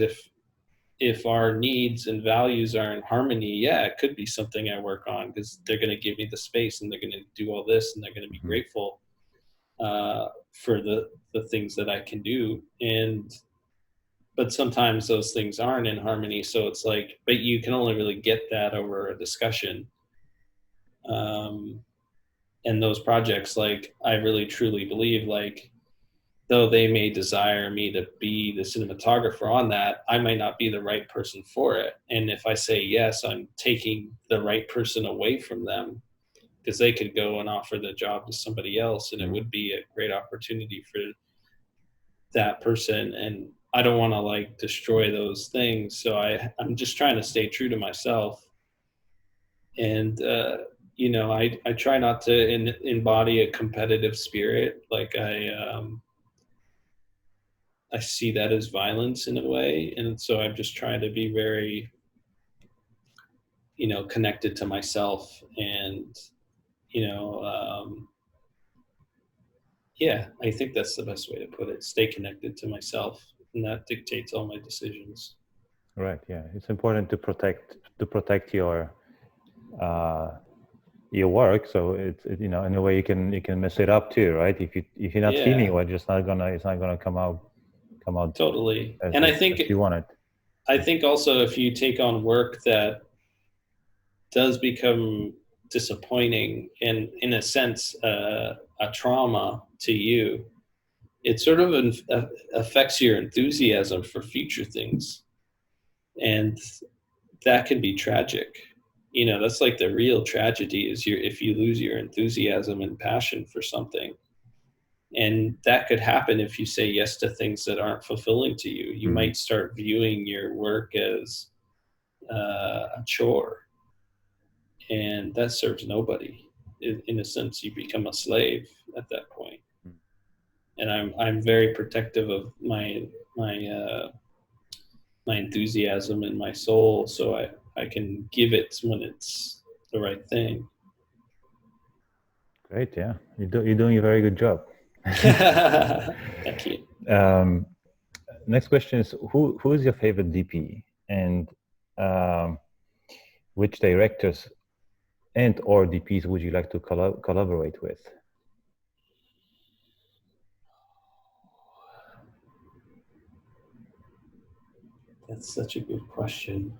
if our needs and values are in harmony, yeah, it could be something I work on, because they're going to give me the space and they're going to do all this and they're going to be Mhm. grateful for the things that I can do. But sometimes those things aren't in harmony, so it's like, but you can only really get that over a discussion. um, and those projects, like, I really truly believe, like, though they may desire me to be the cinematographer on that, I might not be the right person for it. And if I say yes, I'm taking the right person away from them, because they could go and offer the job to somebody else, and it Mhm. would be a great opportunity for that person. And I don't want to, like, destroy those things. So I'm just trying to stay true to myself. And, I try not to embody a competitive spirit. Like, I see that as violence in a way. And so I'm just trying to be very, connected to myself. And, you know, um, yeah, I think that's the best way to put it. Stay connected to myself. And that dictates all my decisions. Right. Yeah, it's important to protect uh, your work. So in a way you can mess it up too, right? If you're not feeling Yeah, well, it's not gonna come out totally. as And I as, think, as you want it. I think also, if you take on work that does become disappointing and, in a sense, a trauma to you, it sort of affects your enthusiasm for future things. And that can be tragic. That's like the real tragedy, is if you lose your enthusiasm and passion for something. And that could happen if you say yes to things that aren't fulfilling to you. You Mhm. might start viewing your work as a chore, and that serves nobody. In a sense, you become a slave at that point. And I'm very protective of my my enthusiasm and my soul, so I can give it when it's the right thing. Great. Yeah, you're doing a very good job. Thank you. um, Next question is, who is your favorite DP, and um, which directors and or DPs would you like to collaborate with? That's such a good question.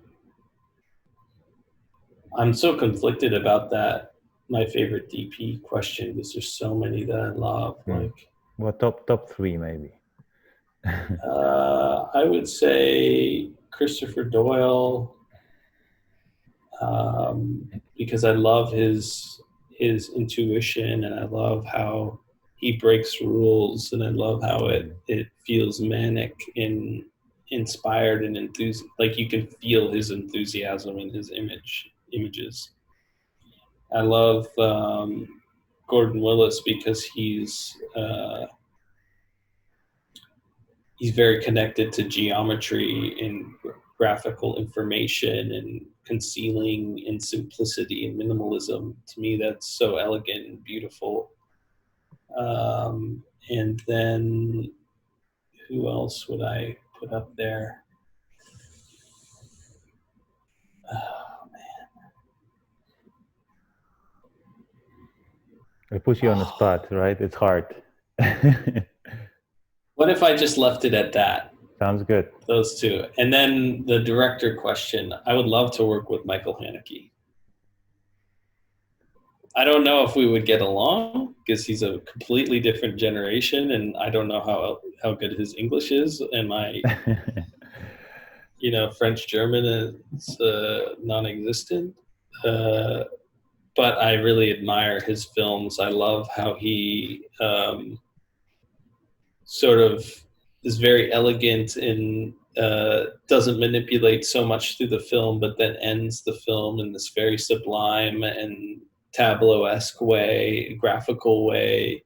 I'm so conflicted about that, my favorite DP question, because there's so many that I love. Hmm. Like, Well, top three maybe. I would say Christopher Doyle, because I love his intuition, and I love how he breaks rules, and I love how Mhm. it feels manic and inspired and enthused. Like, you can feel his enthusiasm in his images. I love Gordon Willis, because he's very connected to geometry and graphical information and concealing and simplicity and minimalism. To me, that's so elegant and beautiful. And then, who else would I put up there? Oh, I put you on the spot, right? It's hard. what if I just left it at that? Sounds good. Those two. And then the director question. I would love to work with Michael Haneke. I don't know if we would get along because he's a completely different generation, and I don't know how good his English is, and my French German is non-existent. But I really admire his films. I love how he sort of is very elegant and doesn't manipulate so much through the film, but then ends the film in this very sublime and tableau-esque way, graphical way,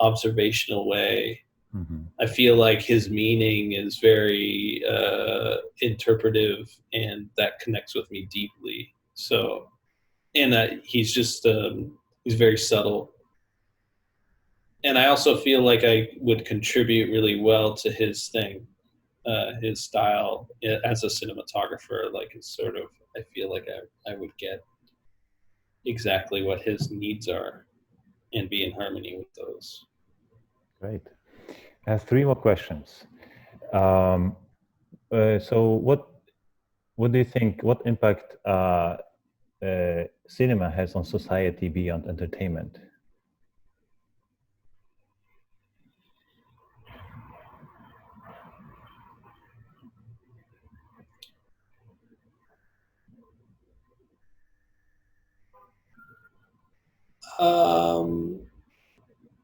observational way. Mm-hmm. I feel like his meaning is very interpretive, and that connects with me deeply. So, and he's just he's very subtle. And I also feel like I would contribute really well to his thing, his style as a cinematographer. Like it's sort of, I feel like I would get exactly what his needs are and be in harmony with those. Great. I have three more questions. So what do you think, what impact cinema has on society beyond entertainment?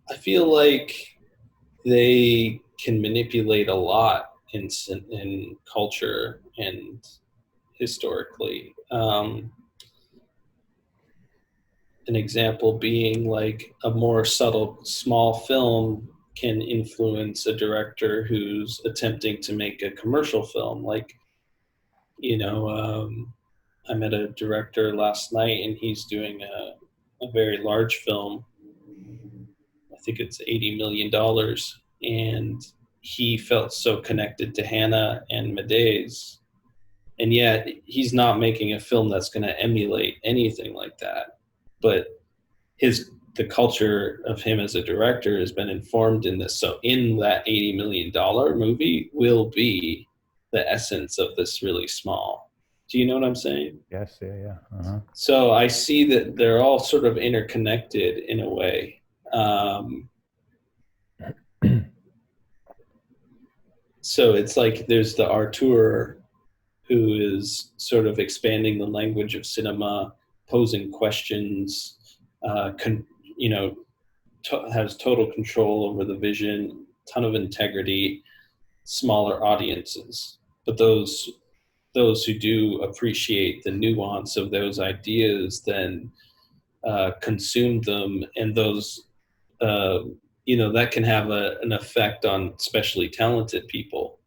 I feel like they can manipulate a lot in culture and historically. An example being like a more subtle, small film can influence a director who's attempting to make a commercial film. Like, I met a director last night and he's doing a very large film. I think it's $80 million. And he felt so connected to Hannah and Medea's. And yet he's not making a film that's going to emulate anything like that. But the culture of him as a director has been informed in this. So in that $80 million movie will be the essence of this really small. Do you know what I'm saying? Yes, yeah. Uh-huh. So I see that they're all sort of interconnected in a way. So it's like there's the auteur who is sort of expanding the language of cinema, posing questions, has total control over the vision, ton of integrity, smaller audiences. But those who do appreciate the nuance of those ideas then consume them, and those that can have an effect on especially talented people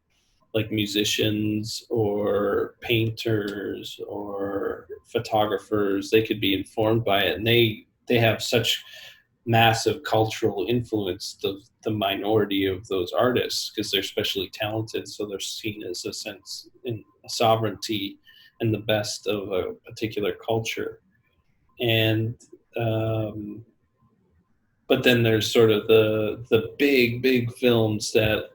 like musicians or painters or photographers. They could be informed by it, and they have such massive cultural influence, the minority of those artists, because they're especially talented, so they're seen as a sense in a sovereignty and the best of a particular culture. And but then there's sort of the big films that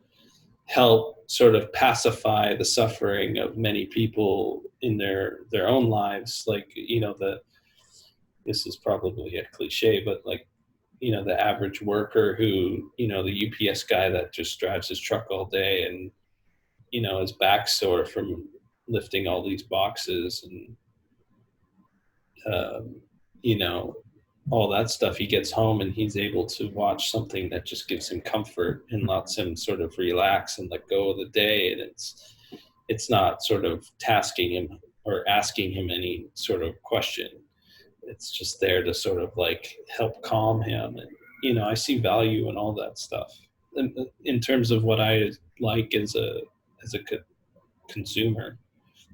help sort of pacify the suffering of many people in their own lives. Like, this is probably a cliche, but like, the average worker who, the UPS guy that just drives his truck all day and, his back sore from lifting all these boxes and, all that stuff. He gets home and he's able to watch something that just gives him comfort and lets him sort of relax and let go of the day. And it's not sort of tasking him or asking him any sort of question. It's just there to sort of like help calm him. And, I see value in all that stuff in terms of what I like as a consumer,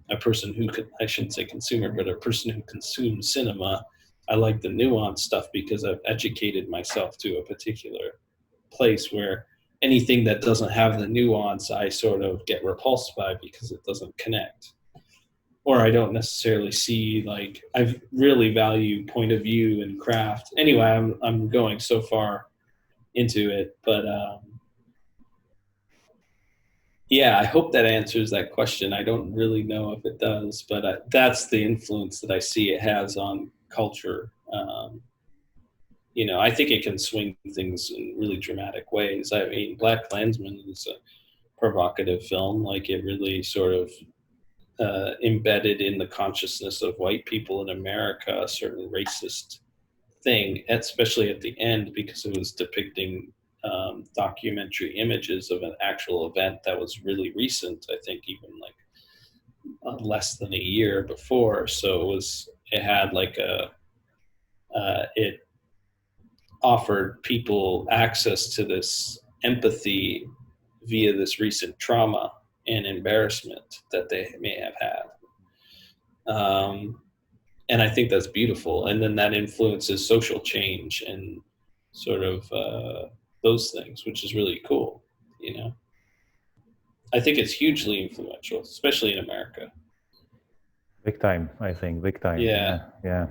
a person who could, I shouldn't say consumer, but a person who consumes cinema. I like the nuanced stuff because I've educated myself to a particular place where anything that doesn't have the nuance, I sort of get repulsed by because it doesn't connect. Or I don't necessarily see, like, I really value point of view and craft. Anyway, I'm going so far into it, but Yeah, I hope that answers that question. I don't really know if it does, but that's the influence that I see it has on culture. I think it can swing things in really dramatic ways. I mean, Black Klansman is a provocative film. Like, it really sort of embedded in the consciousness of white people in America a certain racist thing, especially at the end, because it was depicting documentary images of an actual event that was really recent. I think even like less than a year before. So it had like it offered people access to this empathy via this recent trauma and embarrassment that they may have had. And I think that's beautiful. And then that influences social change and sort of those things, which is really cool. You know, I think it's hugely influential, especially in America. Big time, I think. Big time. Yeah. Yeah,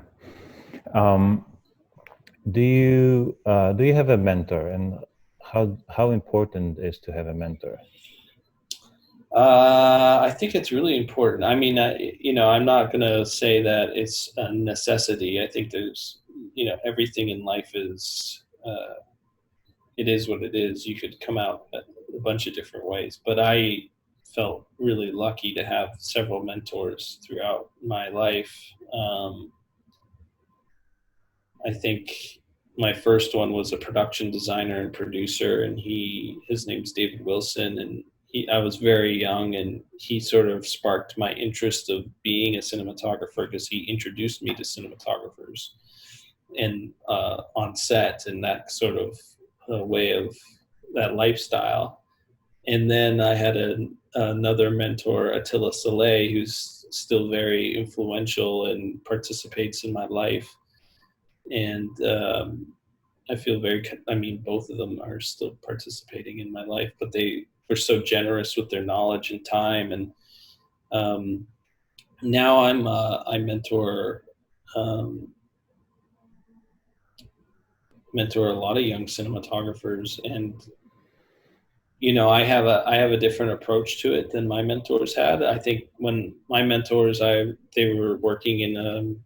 yeah. Um, do you have a mentor, and how important is to have a mentor? I think it's really important. I mean, I'm not going to say that it's a necessity. I think there's, everything in life it is what it is. You could come out a bunch of different ways, but I felt really lucky to have several mentors throughout my life. I think my first one was a production designer and producer, and his name's David Wilson, and I was very young, and he sort of sparked my interest of being a cinematographer because he introduced me to cinematographers and on set and that sort of way of that lifestyle. And then I had another mentor, Attila Saleh, who's still very influential and participates in my life. And I feel I mean, both of them are still participating in my life, but they were so generous with their knowledge and time. And um, now I um, mentor a lot of young cinematographers, and I have a different approach to it than my mentors had. I think when my mentors, they were working in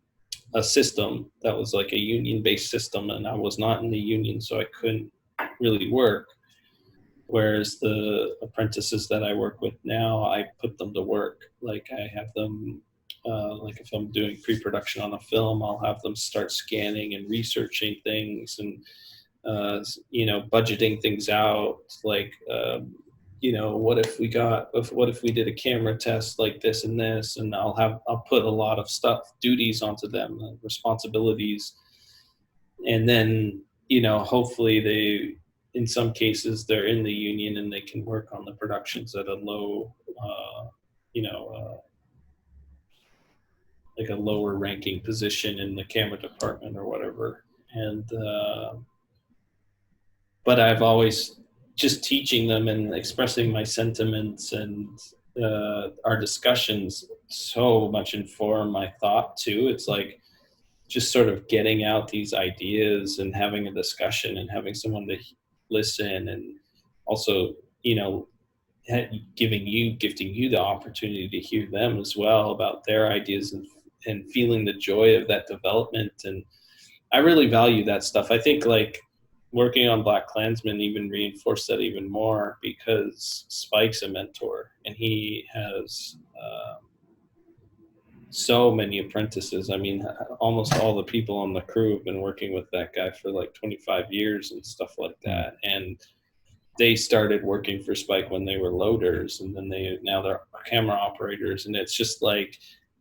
a system that was like a union based system, and I was not in the union, so I couldn't really work. Whereas the apprentices that I work with now, I put them to work. Like, I have them, like if I'm doing pre-production on a film, I'll have them start scanning and researching things, and budgeting things out. Like, what if we did a camera test like this and this, and I'll put a lot of duties onto them, responsibilities, and then hopefully in some cases they're in the union and they can work on the productions at a low you know like a lower ranking position in the camera department or whatever. And but I've always just teaching them and expressing my sentiments, and our discussions so much inform my thought too. It's like just sort of getting out these ideas and having a discussion and having someone to listen, and also gifting you the opportunity to hear them as well about their ideas, and feeling the joy of that development. And I really value that stuff. I think like working on Black Klansman even reinforced that even more, because Spike's a mentor and he has so many apprentices. I mean, almost all the people on the crew have been working with that guy for like 25 years and stuff like Mm. that. And they started working for Spike when they were loaders, and then now they're camera operators. And it's just like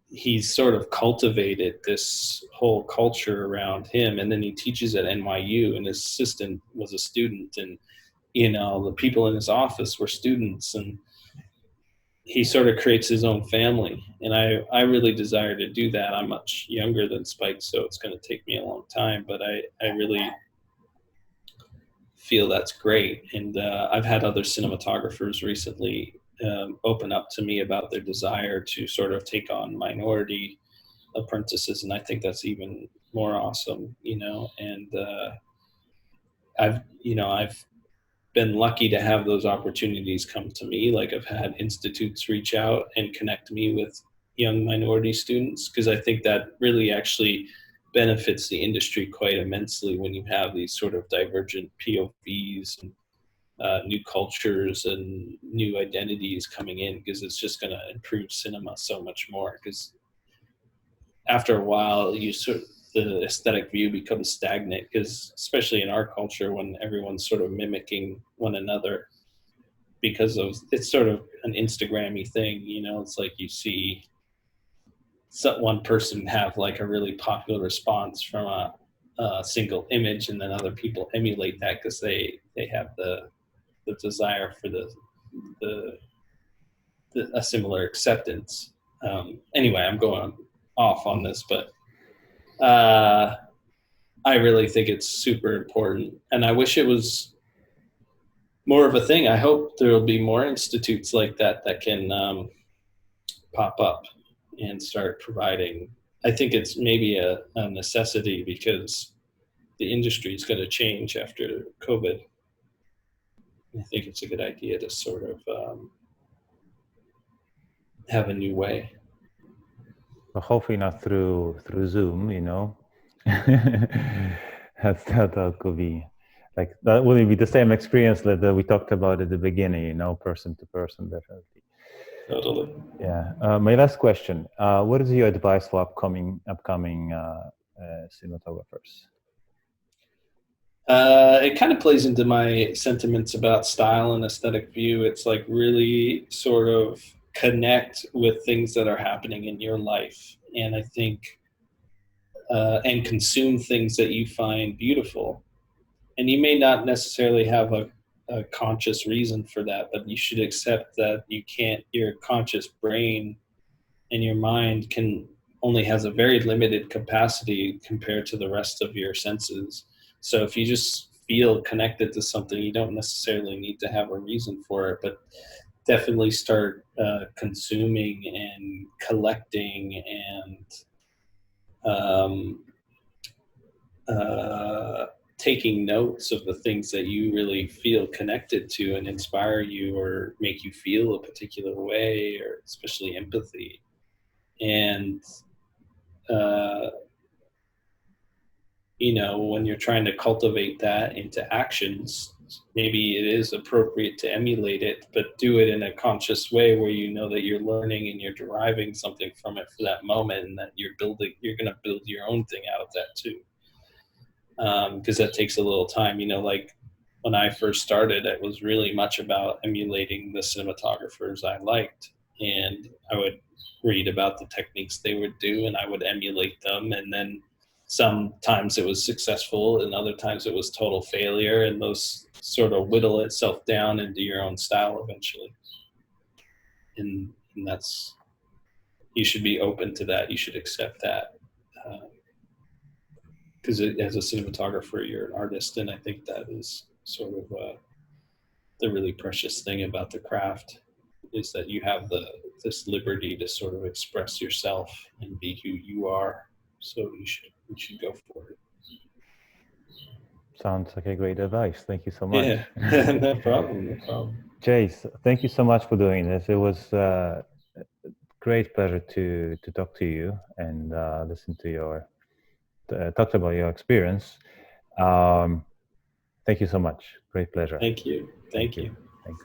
he's sort of cultivated this whole culture around him. And then he teaches at NYU, and his assistant was a student, and the people in his office were students, and he sort of creates his own family. And I really desire to do that. I'm much younger than Spike, so it's going to take me a long time, but I really feel that's great. And I've had other cinematographers recently open up to me about their desire to sort of take on minority apprentices, and I think that's even more awesome. And I've been lucky to have those opportunities come to me. Like I've had institutes reach out and connect me with young minority students, because I think that really actually benefits the industry quite immensely when you have these sort of divergent POVs and new cultures and new identities coming in, because it's just going to improve cinema so much more. Because after a while, the aesthetic view becomes stagnant, because especially in our culture, when everyone's sort of mimicking one another, because of it's sort of an Instagrammy thing, it's like you see one person have like a really popular response from a single image, and then other people emulate that because they have the desire for a similar acceptance. Anyway, I'm going off on this, but I really think it's super important, and I wish it was more of a thing. I hope there will be more institutes like that can pop up and start providing. I think it's maybe a necessity, because the industry is going to change after COVID. I think it's a good idea to sort of have a new way. Well, hopefully not through Zoom, that could be like, that wouldn't be the same experience that we talked about at the beginning, person to person, definitely. Totally. Yeah. My last question: what is your advice for upcoming cinematographers? It kind of plays into my sentiments about style and aesthetic view. It's like really sort of connect with things that are happening in your life, and I think and consume things that you find beautiful. And you may not necessarily have a conscious reason for that, but you should accept that your conscious brain and your mind only has a very limited capacity compared to the rest of your senses. So if you just feel connected to something, you don't necessarily need to have a reason for it, but definitely start consuming and collecting and um, taking notes of the things that you really feel connected to and inspire you or make you feel a particular way, or especially empathy. And when you're trying to cultivate that into actions, maybe it is appropriate to emulate it, but do it in a conscious way where you know that you're learning and you're deriving something from it for that moment, and that you're going to build your own thing out of that too. Because that takes a little time. Like when I first started, it was really much about emulating the cinematographers I liked, and I would read about the techniques they would do, and I would emulate them, and then sometimes it was successful and other times it was total failure, and those sort of whittle itself down into your own style eventually. And that's, you should be open to that. You should accept that. Because as a cinematographer, you're an artist, and I think that is sort of the really precious thing about the craft, is that you have this liberty to sort of express yourself and be who you are. So you should go for it. Sounds like a great advice. Thank you so much. Yeah, no problem. Chayse, thank you so much for doing this. It was a great pleasure to talk to you and listen to talk about your experience. Thank you so much. Great pleasure. Thank you. Thank you. Thanks.